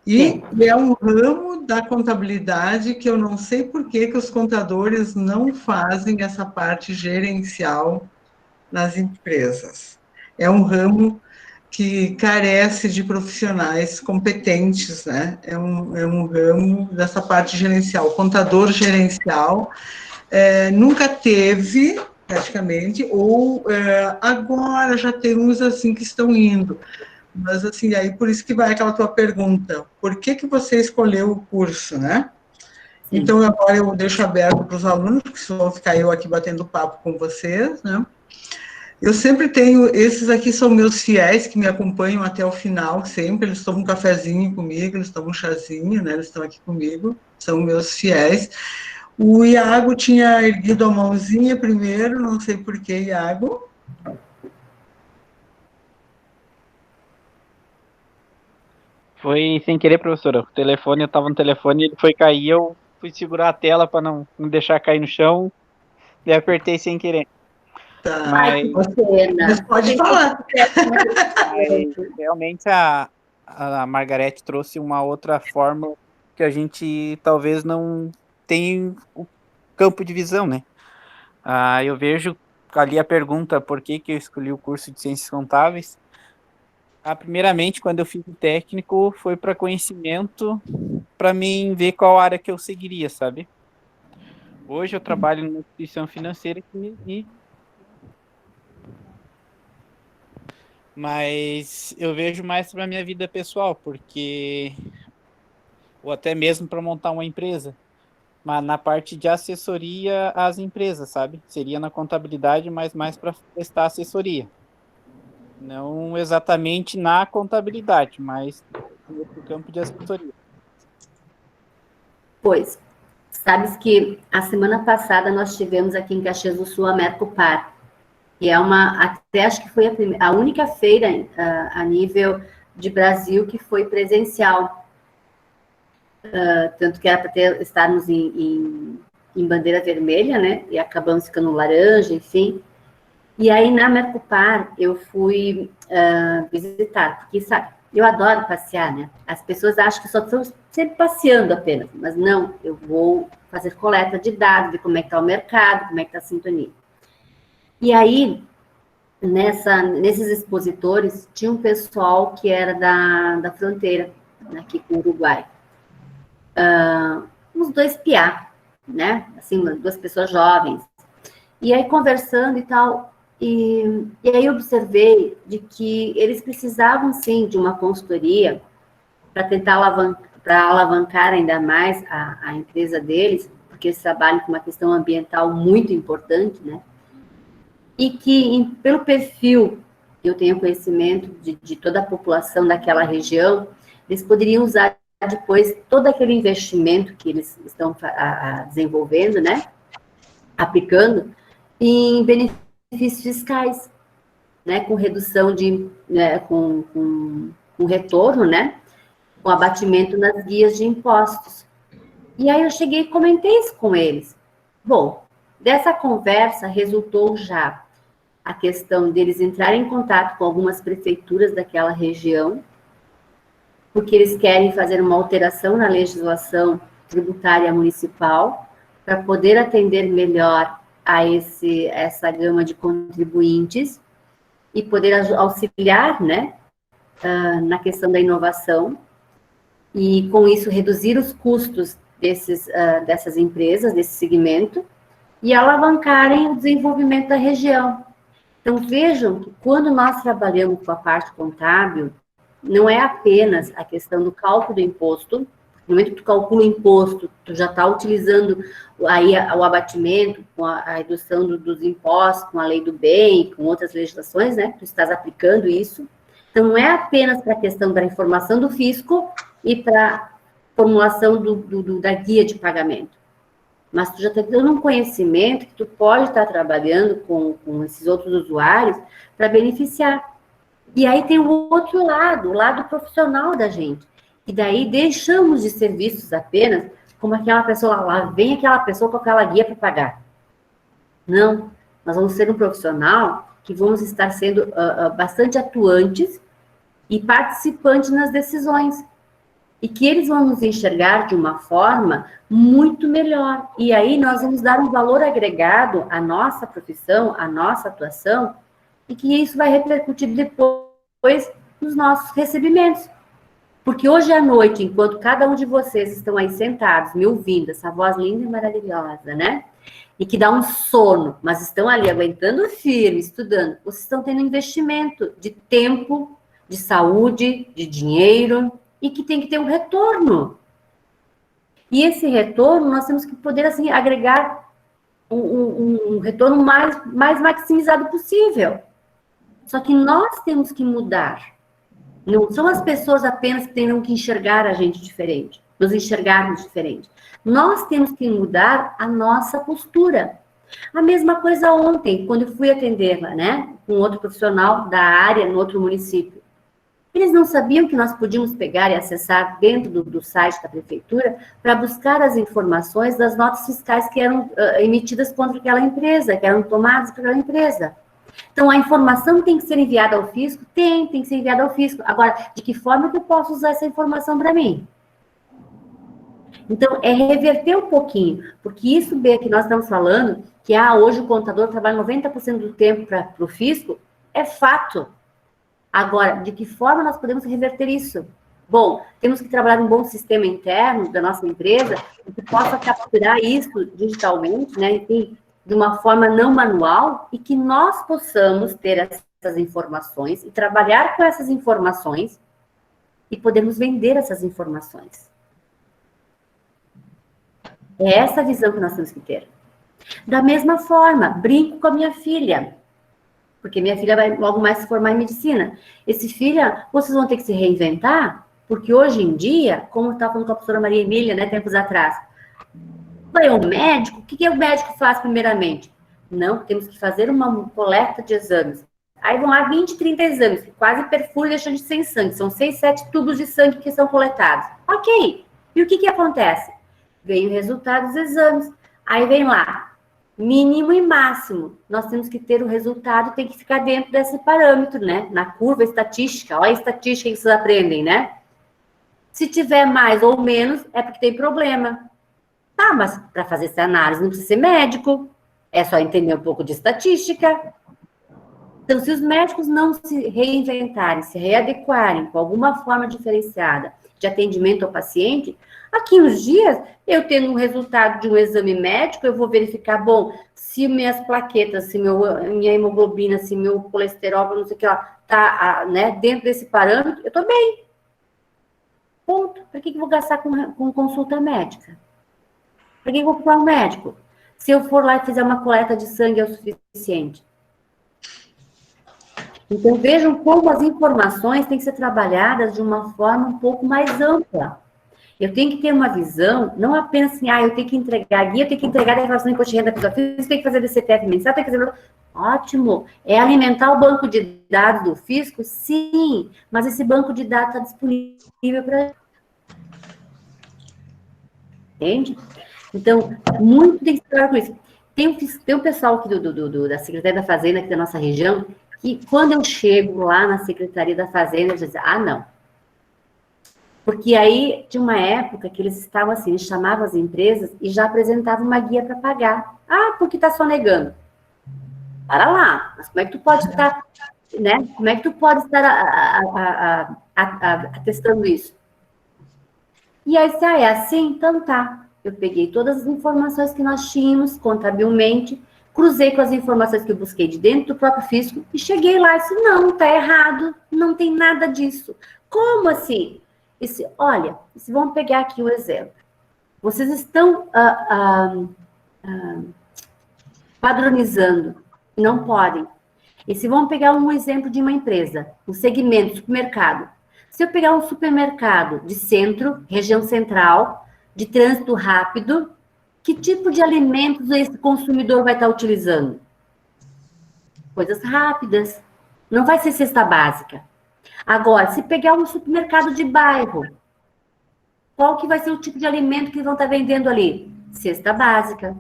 E é um ramo da contabilidade que eu não sei por que os contadores não fazem essa parte gerencial nas empresas. É um ramo que carece de profissionais competentes, né? É um ramo dessa parte gerencial. O contador gerencial nunca teve, praticamente, ou agora já tem uns assim que estão indo. Mas, assim, aí por isso que vai aquela tua pergunta, por que você escolheu o curso, né? Sim. Então, agora eu deixo aberto para os alunos, porque senão vou ficar eu aqui batendo papo com vocês, né? Eu sempre tenho, esses aqui são meus fiéis, que me acompanham até o final, sempre, eles tomam um cafezinho comigo, eles tomam um chazinho, né? Eles estão aqui comigo, são meus fiéis. O Iago tinha erguido a mãozinha primeiro, não sei por que, Iago. Foi sem querer, professora. Eu estava no telefone, ele foi cair, eu fui segurar a tela para não deixar cair no chão, e apertei sem querer. Tá. Mas pode falar. Mas, realmente, a Margarete trouxe uma outra forma que a gente talvez não tenha o campo de visão, né? Eu vejo ali a pergunta, por que eu escolhi o curso de Ciências Contábeis? Primeiramente, quando eu fiz o técnico, foi para conhecimento, para mim ver qual área que eu seguiria, sabe? Hoje eu trabalho numa instituição financeira mas eu vejo mais para minha vida pessoal, porque ou até mesmo para montar uma empresa, mas na parte de assessoria às empresas, sabe? Seria na contabilidade, mas mais para prestar assessoria. Não exatamente na contabilidade, mas no campo de assessoria. Pois, sabes que a semana passada nós tivemos aqui em Caxias do Sul a Mercopar, que é até acho que foi a única feira a nível de Brasil que foi presencial. Tanto que era para estarmos em bandeira vermelha, né? E acabamos ficando laranja, enfim. E aí, na Mercopar, eu fui visitar, porque, sabe, eu adoro passear, né? As pessoas acham que só estou sempre passeando apenas, mas não, eu vou fazer coleta de dados, de como é que está o mercado, como é que está a sintonia. E aí, nesses expositores, tinha um pessoal que era da fronteira, aqui com o Uruguai. Uns dois piá, né? Assim, duas pessoas jovens. E aí, conversando e tal, e aí observei de que eles precisavam, sim, de uma consultoria para tentar alavancar ainda mais a empresa deles, porque eles trabalham com uma questão ambiental muito importante, né? E que, pelo perfil, eu tenho conhecimento de toda a população daquela região, eles poderiam usar depois todo aquele investimento que eles estão desenvolvendo, né? Aplicando em benefícios fiscais, né? Com redução com retorno, né? o abatimento nas guias de impostos. E aí eu cheguei e comentei isso com eles. Bom, dessa conversa resultou já a questão deles entrarem em contato com algumas prefeituras daquela região, porque eles querem fazer uma alteração na legislação tributária municipal para poder atender melhor a essa gama de contribuintes e poder auxiliar, né, na questão da inovação e, com isso, reduzir os custos dessas empresas, desse segmento, e alavancarem o desenvolvimento da região. Então, vejam que quando nós trabalhamos com a parte contábil, não é apenas a questão do cálculo do imposto. No momento que tu calcula o imposto, tu já está utilizando aí o abatimento, com a redução dos impostos, com a lei do bem, com outras legislações, né? Tu estás aplicando isso. Então, não é apenas para a questão da informação do fisco e para a formulação da guia de pagamento. Mas tu já está tendo um conhecimento que tu pode estar trabalhando com esses outros usuários para beneficiar. E aí tem o outro lado, o lado profissional da gente. E daí deixamos de ser vistos apenas como aquela pessoa, lá vem aquela pessoa com aquela guia para pagar. Não, nós vamos ser um profissional que vamos estar sendo bastante atuantes e participantes nas decisões. E que eles vão nos enxergar de uma forma muito melhor. E aí nós vamos dar um valor agregado à nossa profissão, à nossa atuação, e que isso vai repercutir depois nos nossos recebimentos. Porque hoje à noite, enquanto cada um de vocês estão aí sentados, me ouvindo, essa voz linda e maravilhosa, né? E que dá um sono, mas estão ali aguentando firme, estudando, vocês estão tendo investimento de tempo, de saúde, de dinheiro, e que tem que ter um retorno. E esse retorno, nós temos que poder, assim, agregar um retorno mais maximizado possível. Só que nós temos que mudar. Não são as pessoas apenas que terão que enxergar a gente diferente, nos enxergarmos diferente. Nós temos que mudar a nossa postura. A mesma coisa ontem, quando eu fui atendê-la, né, com outro profissional da área, no outro município. Eles não sabiam que nós podíamos pegar e acessar dentro do site da prefeitura para buscar as informações das notas fiscais que eram emitidas contra aquela empresa, que eram tomadas por aquela empresa. Então, a informação tem que ser enviada ao fisco? Tem que ser enviada ao fisco. Agora, de que forma que eu posso usar essa informação para mim? Então, é reverter um pouquinho, porque isso, Bê, que nós estamos falando, que hoje o contador trabalha 90% do tempo para o fisco, é fato. Agora, de que forma nós podemos reverter isso? Bom, temos que trabalhar um bom sistema interno da nossa empresa, que possa capturar isso digitalmente, né, enfim, de uma forma não manual, e que nós possamos ter essas informações e trabalhar com essas informações e podemos vender essas informações. É essa a visão que nós temos que ter. Da mesma forma, brinco com a minha filha, porque minha filha vai logo mais se formar em medicina. Filha, vocês vão ter que se reinventar, porque hoje em dia, como eu estava falando com a professora Maria Emília, né, tempos atrás, vai ao médico, o que o médico faz primeiramente? Não, temos que fazer uma coleta de exames. Aí vão lá 20, 30 exames, que quase perfura e deixam de sem sangue. São 6, 7 tubos de sangue que são coletados. Ok, e o que acontece? Vem o resultado dos exames. Aí vem lá, mínimo e máximo. Nós temos que ter o resultado, tem que ficar dentro desse parâmetro, né? Na curva estatística, olha a estatística que vocês aprendem, né? Se tiver mais ou menos, é porque tem problema. Tá, mas para fazer essa análise não precisa ser médico, é só entender um pouco de estatística. Então, se os médicos não se reinventarem, se readequarem com alguma forma diferenciada de atendimento ao paciente, aqui uns dias, eu tendo um resultado de um exame médico, eu vou verificar, bom, se minhas plaquetas, se minha hemoglobina, se meu colesterol, não sei o que lá, tá, né, dentro desse parâmetro, eu tô bem. Ponto. Para que eu vou gastar com consulta médica? Para que eu vou procurar um médico? Se eu for lá e fizer uma coleta de sangue é o suficiente. Então, vejam como as informações têm que ser trabalhadas de uma forma um pouco mais ampla. Eu tenho que ter uma visão, não apenas assim, eu tenho que entregar a guia, eu tenho que entregar a declaração de imposto de renda pessoal física, tenho que fazer DCTF mensal, tenho que fazer... Ótimo! É alimentar o banco de dados do fisco? Sim! Mas esse banco de dados está disponível para... entende? Então, muito tem que se com isso. Tem um pessoal aqui da Secretaria da Fazenda, aqui da nossa região, que quando eu chego lá na Secretaria da Fazenda, eles dizem, não. Porque aí, tinha uma época que eles estavam assim, eles chamavam as empresas e já apresentavam uma guia para pagar. Porque está sonegando. Para lá, mas como é que tu pode estar, né? Como é que tu pode estar atestando isso? E aí, se é assim, então tá. Eu peguei todas as informações que nós tínhamos contabilmente, cruzei com as informações que eu busquei de dentro do próprio fisco e cheguei lá e disse, não, tá errado, não tem nada disso. Como assim? Olha, vamos pegar aqui o exemplo. Vocês estão padronizando, não podem. E se vamos pegar um exemplo de uma empresa, um segmento, supermercado. Se eu pegar um supermercado de centro, região central, de trânsito rápido, que tipo de alimentos esse consumidor vai estar utilizando? Coisas rápidas. Não vai ser cesta básica. Agora, se pegar um supermercado de bairro, qual que vai ser o tipo de alimento que vão estar vendendo ali? Cesta básica.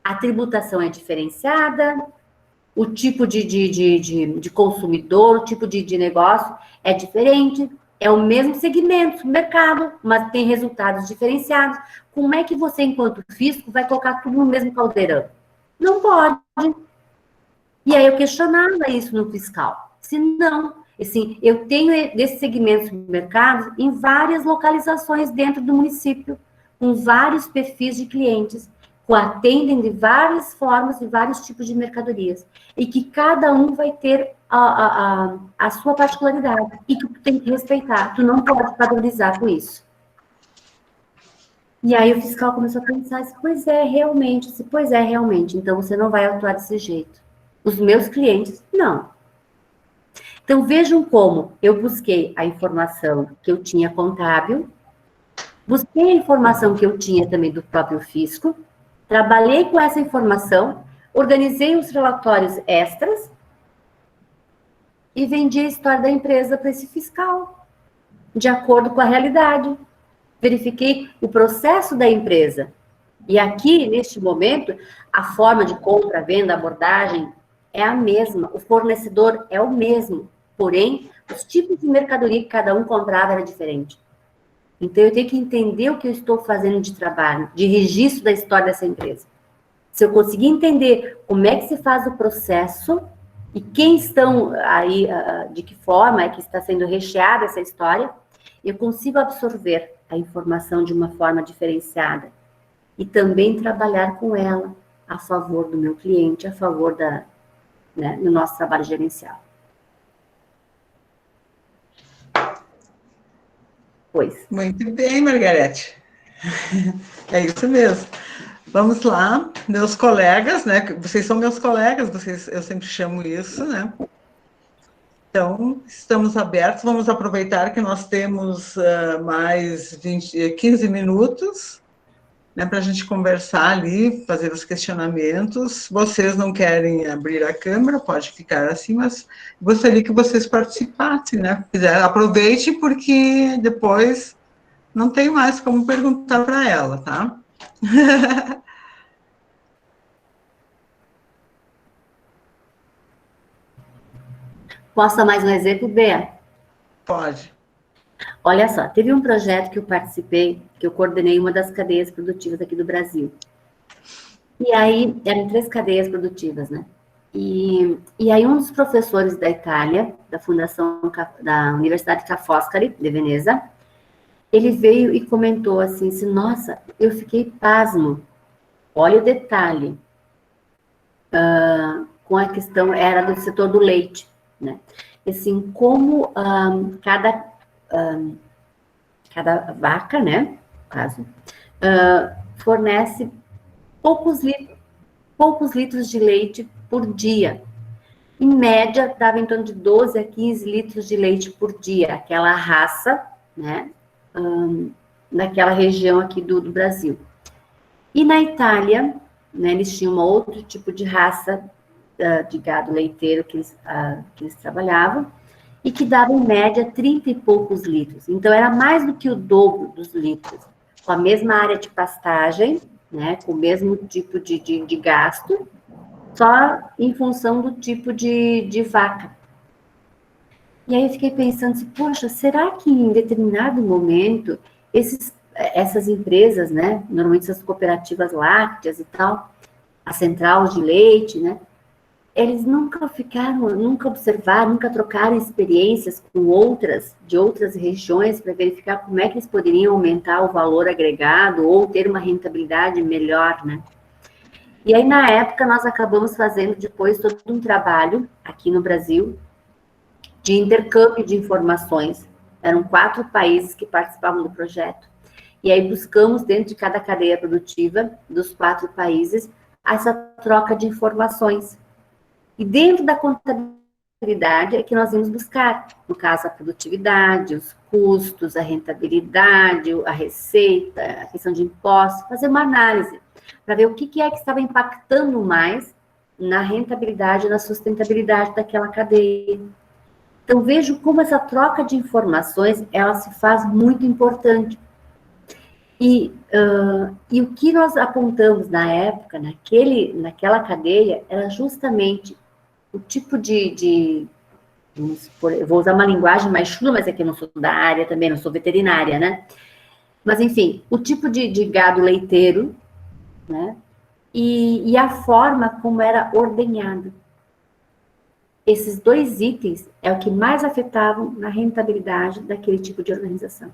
A tributação é diferenciada, o tipo de consumidor, o tipo de negócio é diferente, é o mesmo segmento, mercado, mas tem resultados diferenciados. Como é que você, enquanto fisco, vai colocar tudo no mesmo caldeirão? Não pode. E aí eu questionava isso no fiscal. Se não, assim, eu tenho desses segmentos de mercado em várias localizações dentro do município, com vários perfis de clientes, que atendem de várias formas e vários tipos de mercadorias, e que cada um vai ter a sua particularidade, e que tu tem que respeitar, tu não pode padronizar com isso. E aí o fiscal começou a pensar, pois é, realmente, então você não vai atuar desse jeito. Os meus clientes, não. Então vejam como eu busquei a informação que eu tinha contábil, busquei a informação que eu tinha também do próprio fisco, trabalhei com essa informação, organizei os relatórios extras e vendi a história da empresa para esse fiscal, de acordo com a realidade. Verifiquei o processo da empresa. E aqui, neste momento, a forma de compra, venda, abordagem é a mesma, o fornecedor é o mesmo, porém, os tipos de mercadoria que cada um comprava era diferente. Então, eu tenho que entender o que eu estou fazendo de trabalho, de registro da história dessa empresa. Se eu conseguir entender como é que se faz o processo e quem estão aí, de que forma é que está sendo recheada essa história, eu consigo absorver a informação de uma forma diferenciada e também trabalhar com ela a favor do meu cliente, a favor do nosso trabalho gerencial. Pois. Muito bem, Margarete. É isso mesmo. Vamos lá, meus colegas, né? Vocês são meus colegas, eu sempre chamo isso, né? Então, estamos abertos, vamos aproveitar que nós temos mais 15 minutos, né, para a gente conversar ali, fazer os questionamentos. Vocês não querem abrir a câmera, pode ficar assim, mas gostaria que vocês participassem, né? Aproveite, porque depois não tem mais como perguntar para ela, tá? Posso dar mais um exemplo, Bea? Pode. Olha só, teve um projeto que eu participei, que eu coordenei uma das cadeias produtivas aqui do Brasil. E aí, eram 3 cadeias produtivas, né? E aí, um dos professores da Itália, da da Universidade Ca' Foscari, de Veneza, ele veio e comentou assim, nossa, eu fiquei pasmo. Olha o detalhe. Com a questão, era do setor do leite, né? Assim, como cada vaca, né, no caso, fornece poucos litros de leite por dia. Em média, dava em torno de 12 a 15 litros de leite por dia, aquela raça, né, naquela região aqui do Brasil. E na Itália, né, eles tinham um outro tipo de raça de gado leiteiro que eles trabalhavam, e que dava, em média, 30 e poucos litros. Então, era mais do que o dobro dos litros. com a mesma área de pastagem, né, com o mesmo tipo de gasto, só em função do tipo de vaca. E aí eu fiquei pensando assim, poxa, será que em determinado momento essas empresas, né, normalmente essas cooperativas lácteas e tal, a central de leite, né, eles nunca observaram, nunca trocaram experiências com de outras regiões para verificar como é que eles poderiam aumentar o valor agregado ou ter uma rentabilidade melhor, né? E aí, na época, nós acabamos fazendo depois todo um trabalho aqui no Brasil de intercâmbio de informações. Eram 4 países que participavam do projeto. E aí buscamos, dentro de cada cadeia produtiva dos 4 países, essa troca de informações. E dentro da contabilidade é que nós vamos buscar, no caso, a produtividade, os custos, a rentabilidade, a receita, a questão de impostos, fazer uma análise para ver o que é que estava impactando mais na rentabilidade, na sustentabilidade daquela cadeia. Então, vejo como essa troca de informações, ela se faz muito importante. E o que nós apontamos na época, naquela cadeia, era justamente o tipo eu vou usar uma linguagem mais chula, mas é que eu não sou da área também, não sou veterinária, né? Mas, enfim, o tipo de gado leiteiro, né? E a forma como era ordenhado. Esses 2 itens é o que mais afetavam na rentabilidade daquele tipo de organização.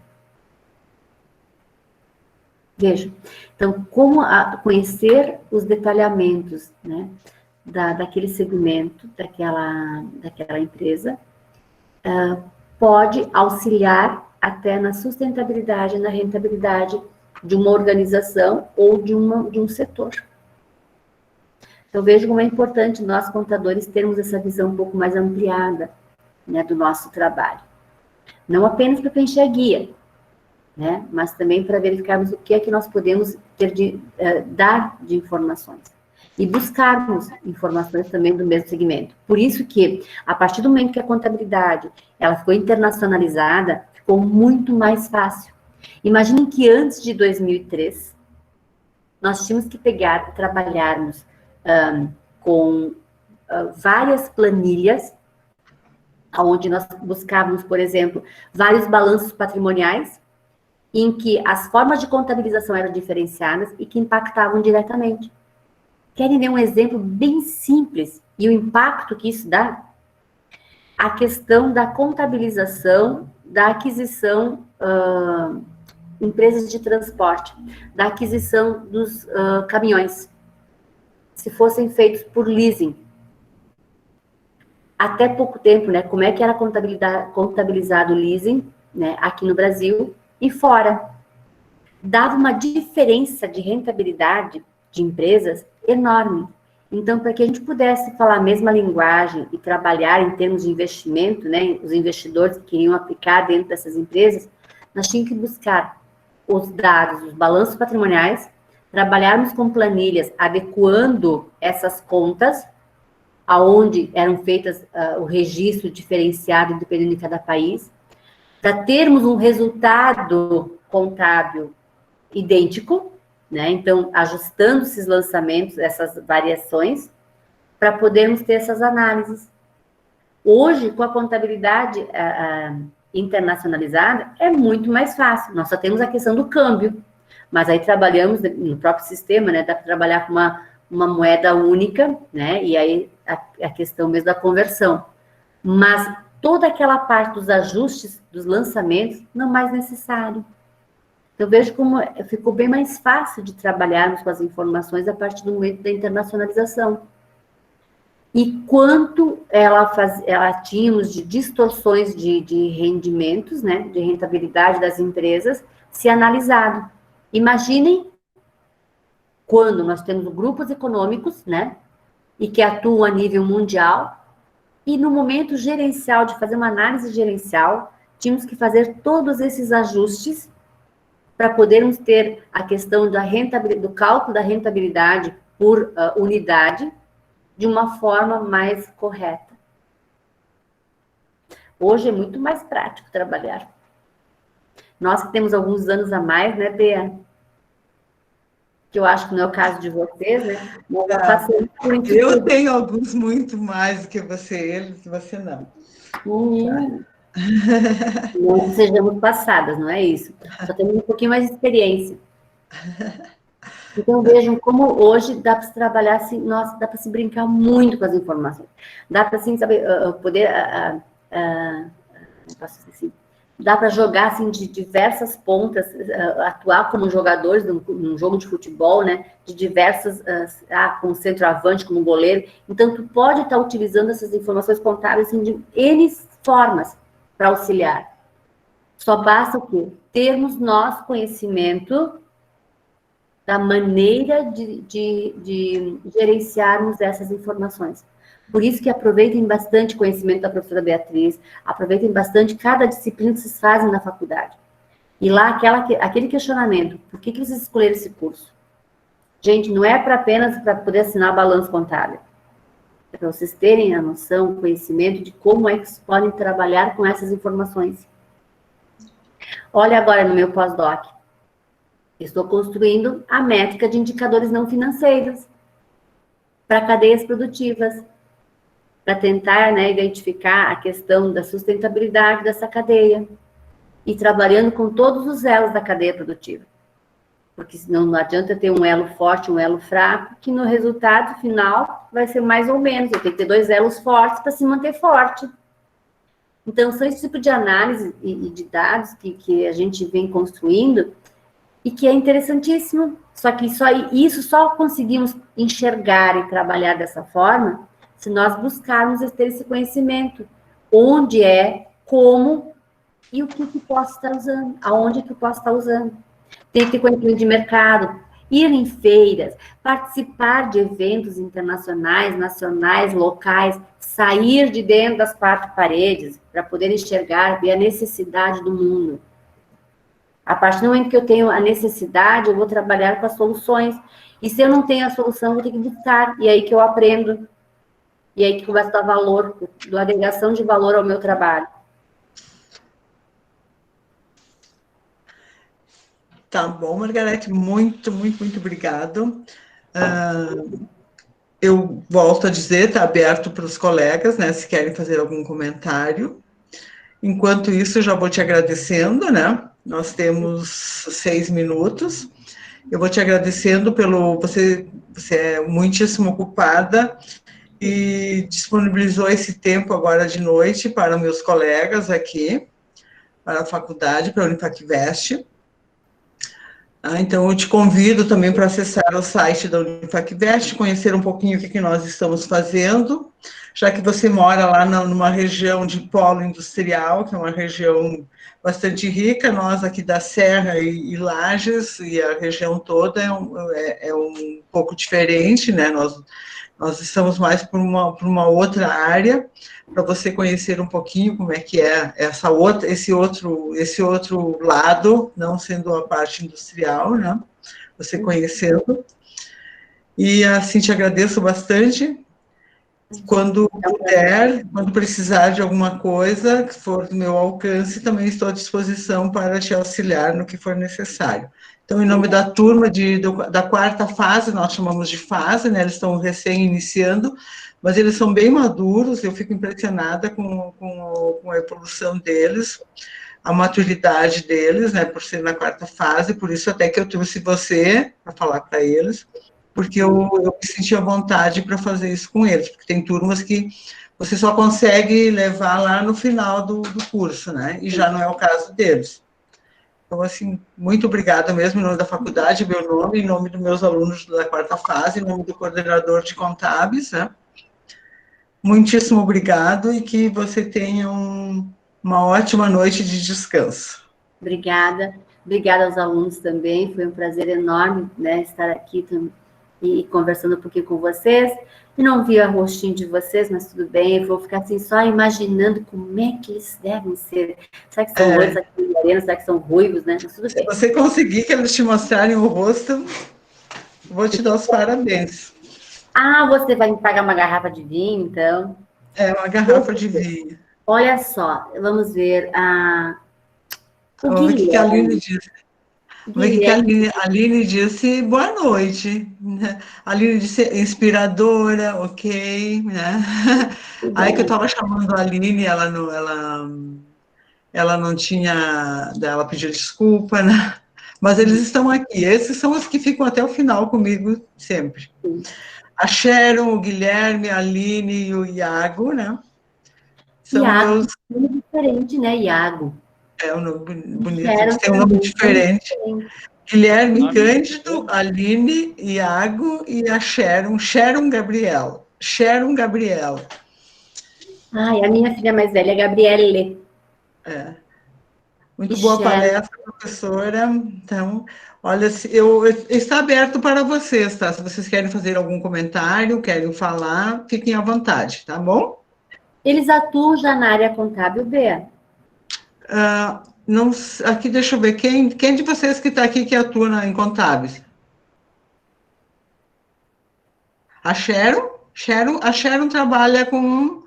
Veja, então, como conhecer os detalhamentos, né, daquele segmento, daquela empresa, pode auxiliar até na sustentabilidade, na rentabilidade de uma organização ou de um setor. Então, vejo como é importante nós, contadores, termos essa visão um pouco mais ampliada, né, do nosso trabalho. Não apenas para preencher a guia, né, mas também para verificarmos o que é que nós podemos dar de informações. E buscarmos informações também do mesmo segmento. Por isso que, a partir do momento que a contabilidade ela ficou internacionalizada, ficou muito mais fácil. Imaginem que antes de 2003, nós tínhamos que trabalharmos com várias planilhas, onde nós buscávamos, por exemplo, vários balanços patrimoniais, em que as formas de contabilização eram diferenciadas e que impactavam diretamente. Querem ver um exemplo bem simples e o impacto que isso dá? A questão da contabilização, da aquisição, empresas de transporte, da aquisição dos caminhões, se fossem feitos por leasing. Até pouco tempo, né, como é que era contabilizado o leasing, né, aqui no Brasil e fora. Dava uma diferença de rentabilidade de empresas enorme. Então, para que a gente pudesse falar a mesma linguagem e trabalhar em termos de investimento, né, os investidores que queriam aplicar dentro dessas empresas, nós tínhamos que buscar os dados, os balanços patrimoniais, trabalharmos com planilhas, adequando essas contas, aonde eram feitas o registro diferenciado dependendo de cada país, para termos um resultado contábil idêntico, né? Então, ajustando esses lançamentos, essas variações, para podermos ter essas análises. Hoje, com a contabilidade internacionalizada, é muito mais fácil. Nós só temos a questão do câmbio, mas aí trabalhamos no próprio sistema, né? Dá para trabalhar com uma moeda única, né? E aí a questão mesmo da conversão. Mas toda aquela parte dos ajustes, dos lançamentos, não mais necessário. Eu vejo como ficou bem mais fácil de trabalharmos com as informações a partir do momento da internacionalização. E quanto ela tínhamos de distorções de rendimentos, né, de rentabilidade das empresas, se analisado. Imaginem quando nós temos grupos econômicos, né, e que atuam a nível mundial, e no momento gerencial, de fazer uma análise gerencial, tínhamos que fazer todos esses ajustes para podermos ter a questão do cálculo da rentabilidade por unidade de uma forma mais correta. Hoje é muito mais prático trabalhar. Nós que temos alguns anos a mais, né, Bea? Que eu acho que não é o caso de vocês, né? Eu tenho alguns muito mais do que você não. Não sejamos passadas, não é isso. Só temos um pouquinho mais de experiência. Então, vejam como hoje dá para se trabalhar assim, nossa, dá para se brincar muito com as informações. Dá para, assim, saber, poder, assim, dá para jogar, assim, de diversas pontas, atuar como jogadores num jogo de futebol, né, de diversas, como centroavante, como goleiro. Então, tu pode estar utilizando essas informações contábeis, assim, de N formas para auxiliar. Só basta o quê? Termos nós conhecimento da maneira de gerenciarmos essas informações. Por isso que aproveitem bastante o conhecimento da professora Beatriz, aproveitem bastante cada disciplina que vocês fazem na faculdade. E lá, aquele questionamento, por que vocês escolheram esse curso? Gente, não é apenas para poder assinar balanço contábil. É para vocês terem a noção, o conhecimento de como é que vocês podem trabalhar com essas informações. Olha agora no meu pós-doc. Estou construindo a métrica de indicadores não financeiros para cadeias produtivas, para tentar, né, identificar a questão da sustentabilidade dessa cadeia e trabalhando com todos os elos da cadeia produtiva. Porque senão não adianta ter um elo forte, um elo fraco, que no resultado final vai ser mais ou menos. Eu tenho que ter 2 elos fortes para se manter forte. Então, são esse tipo de análise e de dados que a gente vem construindo e que é interessantíssimo. Só que isso só conseguimos enxergar e trabalhar dessa forma se nós buscarmos ter esse conhecimento. Onde é, como e o que posso estar usando, aonde que eu posso estar usando. Tem que ter conhecimento de mercado, ir em feiras, participar de eventos internacionais, nacionais, locais, sair de dentro das 4 paredes para poder enxergar, ver a necessidade do mundo. A partir do momento que eu tenho a necessidade, eu vou trabalhar com as soluções. E se eu não tenho a solução, eu vou ter que buscar. E aí que eu aprendo. E aí que começa a dar valor, a agregação de valor ao meu trabalho. Tá bom, Margarete, muito, muito, muito obrigado. Eu volto a dizer, está aberto para os colegas, né, se querem fazer algum comentário. Enquanto isso, já vou te agradecendo, né? Nós temos 6 minutos. Eu vou te agradecendo pelo... Você é muitíssimo ocupada e disponibilizou esse tempo agora de noite para meus colegas aqui, para a faculdade, para a Unifacvest. Então, eu te convido também para acessar o site da Unifacvest, conhecer um pouquinho o que nós estamos fazendo, já que você mora lá numa região de polo industrial, que é uma região bastante rica. Nós aqui da Serra e Lages, e a região toda é um pouco diferente, né? Nós estamos mais por uma outra área, para você conhecer um pouquinho como é que é esse outro lado, não sendo a parte industrial, né? Você conhecendo. E assim, te agradeço bastante. Quando puder, quando precisar de alguma coisa que for do meu alcance, também estou à disposição para te auxiliar no que for necessário. Então, em nome da turma da 4ª fase, nós chamamos de fase, né? Eles estão recém-iniciando, mas eles são bem maduros, eu fico impressionada com a evolução deles, a maturidade deles, né? Por ser na 4ª fase, por isso até que eu trouxe você para falar para eles, porque eu me senti à vontade para fazer isso com eles, porque tem turmas que você só consegue levar lá no final do curso, né? E já não é o caso deles. Então, assim, muito obrigada mesmo, em nome da faculdade, meu nome, em nome dos meus alunos da 4ª fase, em nome do coordenador de contábeis, né? Muitíssimo obrigado e que você tenha uma ótima noite de descanso. Obrigada. Obrigada aos alunos também, foi um prazer enorme, né, estar aqui e conversando um pouquinho com vocês. E não vi o rostinho de vocês, mas tudo bem, eu vou ficar assim só imaginando como é que eles devem ser. Será que são loiros, será que são morenos, será que são ruivos, né? Mas tudo bem. Se você conseguir que eles te mostrarem o rosto, vou te dar os parabéns. Ah, você vai me pagar uma garrafa de vinho, então? É, uma garrafa de vinho. Olha só, vamos ver. Vamos ver o que a Aline disse. Vamos ver o que a Aline disse. Boa noite. A Aline disse inspiradora, ok. Né? Aí que eu estava chamando a Aline, ela não tinha... Ela pediu desculpa, né? Mas eles estão aqui. Esses são os que ficam até o final comigo sempre. A Sharon, o Guilherme, a Aline e o Iago, né? São Iago, meus... é um nome diferente, né, Iago? É um nome bonito, eles têm um nome diferente. Guilherme Cândido, Aline, Iago e a Sharon Gabriel. Sharon Gabriel. Ai, a minha filha mais velha é Gabriele. É. Muito boa palestra, professora. Então, olha, está aberto para vocês, tá? Se vocês querem fazer algum comentário, querem falar, fiquem à vontade, tá bom? Eles atuam já na área contábil, Bea? Não, aqui, deixa eu ver, quem de vocês que está aqui que atua em contábeis? A Sharon trabalha com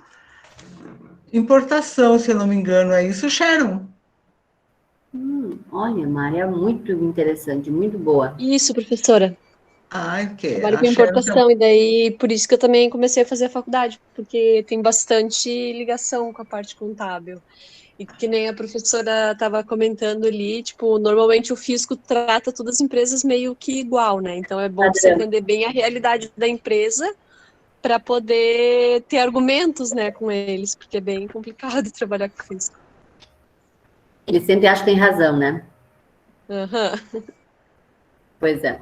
importação, se eu não me engano, é isso, Sharon? Olha, uma área muito interessante, muito boa. Isso, professora. Ok. Trabalho com importação, e daí por isso que eu também comecei a fazer a faculdade, porque tem bastante ligação com a parte contábil. E que nem a professora estava comentando ali, tipo, normalmente o fisco trata todas as empresas meio que igual, né? Então é bom você entender bem a realidade da empresa para poder ter argumentos, né, com eles, porque é bem complicado trabalhar com fisco. Eles sempre acham que tem razão, né? Uhum. Pois é.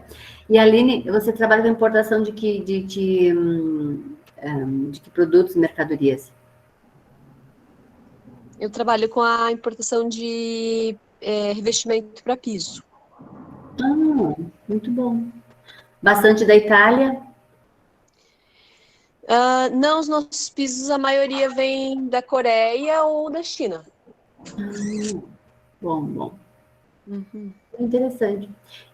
E Aline, você trabalha com importação de que produtos e mercadorias? Eu trabalho com a importação de revestimento para piso. Muito bom. Bastante da Itália? Não, os nossos pisos, a maioria vem da Coreia ou da China. Bom. Uhum. Interessante.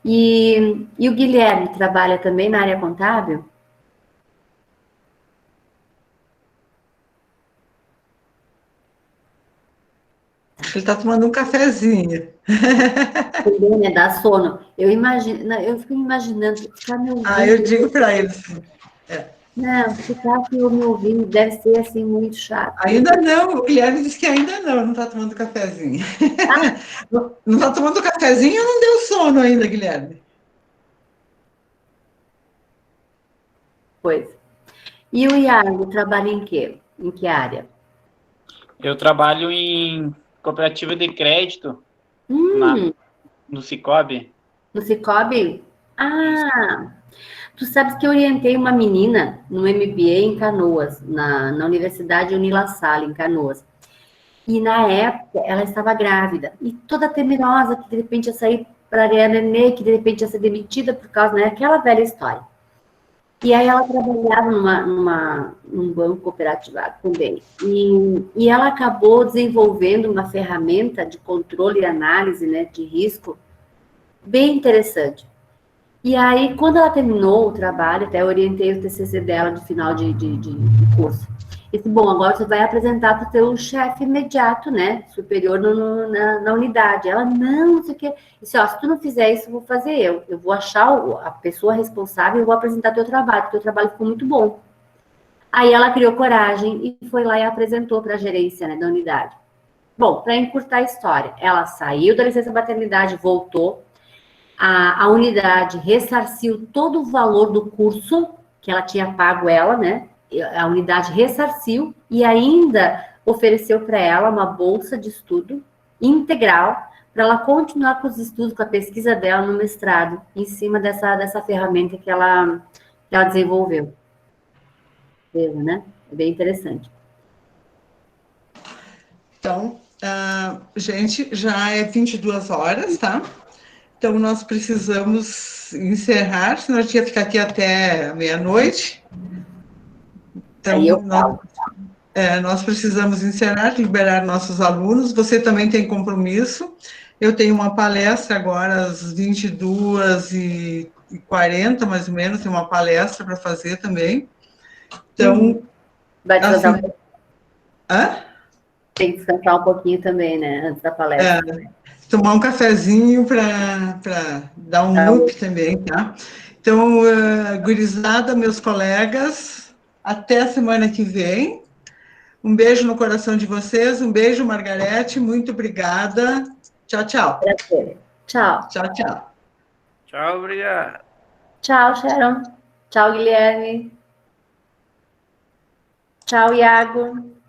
E o Guilherme trabalha também na área contábil? Acho que ele está tomando um cafezinho. Também, né? Dá sono. Eu fico imaginando, ficar me ouvindo. Eu digo para ele assim. Não, ficar aqui me ouvindo deve ser assim muito chato. Ainda não, o Guilherme disse que ainda não está tomando cafezinho. Não está tomando cafezinho ou não deu sono ainda, Guilherme? Pois. E o Iago trabalha em quê? Em que área? Eu trabalho em cooperativa de crédito no Cicobi. No Cicobi? Tu sabes que eu orientei uma menina no MBA em Canoas, na Universidade Unila Salle, em Canoas. E na época ela estava grávida e toda temerosa que de repente ia sair para a nenê, que de repente ia ser demitida por causa, né, aquela velha história. E aí ela trabalhava num banco cooperativado também. E ela acabou desenvolvendo uma ferramenta de controle e análise, né, de risco bem interessante. E aí, quando ela terminou o trabalho, até orientei o TCC dela de final de curso. Disse, bom, agora você vai apresentar para o teu chefe imediato, né, superior na unidade. Ela, não sei o quê. Disse, se tu não fizer isso, eu vou fazer eu. Eu vou achar a pessoa responsável e vou apresentar teu trabalho, porque teu trabalho ficou muito bom. Aí ela criou coragem e foi lá e apresentou para a gerência, né, da unidade. Bom, para encurtar a história, ela saiu da licença maternidade, voltou. A unidade ressarciu todo o valor do curso que ela tinha pago ela, né? A unidade ressarciu e ainda ofereceu para ela uma bolsa de estudo integral para ela continuar com os estudos, com a pesquisa dela no mestrado, em cima dessa ferramenta que ela desenvolveu. Veja, né? É bem interessante. Então, gente, já é 22 horas, tá? Então, nós precisamos encerrar, senão a gente ia ficar aqui até meia-noite. Então, nós precisamos encerrar, liberar nossos alunos. Você também tem compromisso. Eu tenho uma palestra agora às 22h40, mais ou menos, tem uma palestra para fazer também. Então... Vai te assim, Tem que descansar um pouquinho também, né? Antes da palestra. Tomar um cafezinho para dar um up também, tá? Então, gurizada, meus colegas, até a semana que vem. Um beijo no coração de vocês, um beijo, Margarete, muito obrigada. Tchau, tchau. Prazer. Tchau. Tchau, tchau. Tchau, obrigado. Tchau, Sharon. Tchau, Guilherme. Tchau, Iago.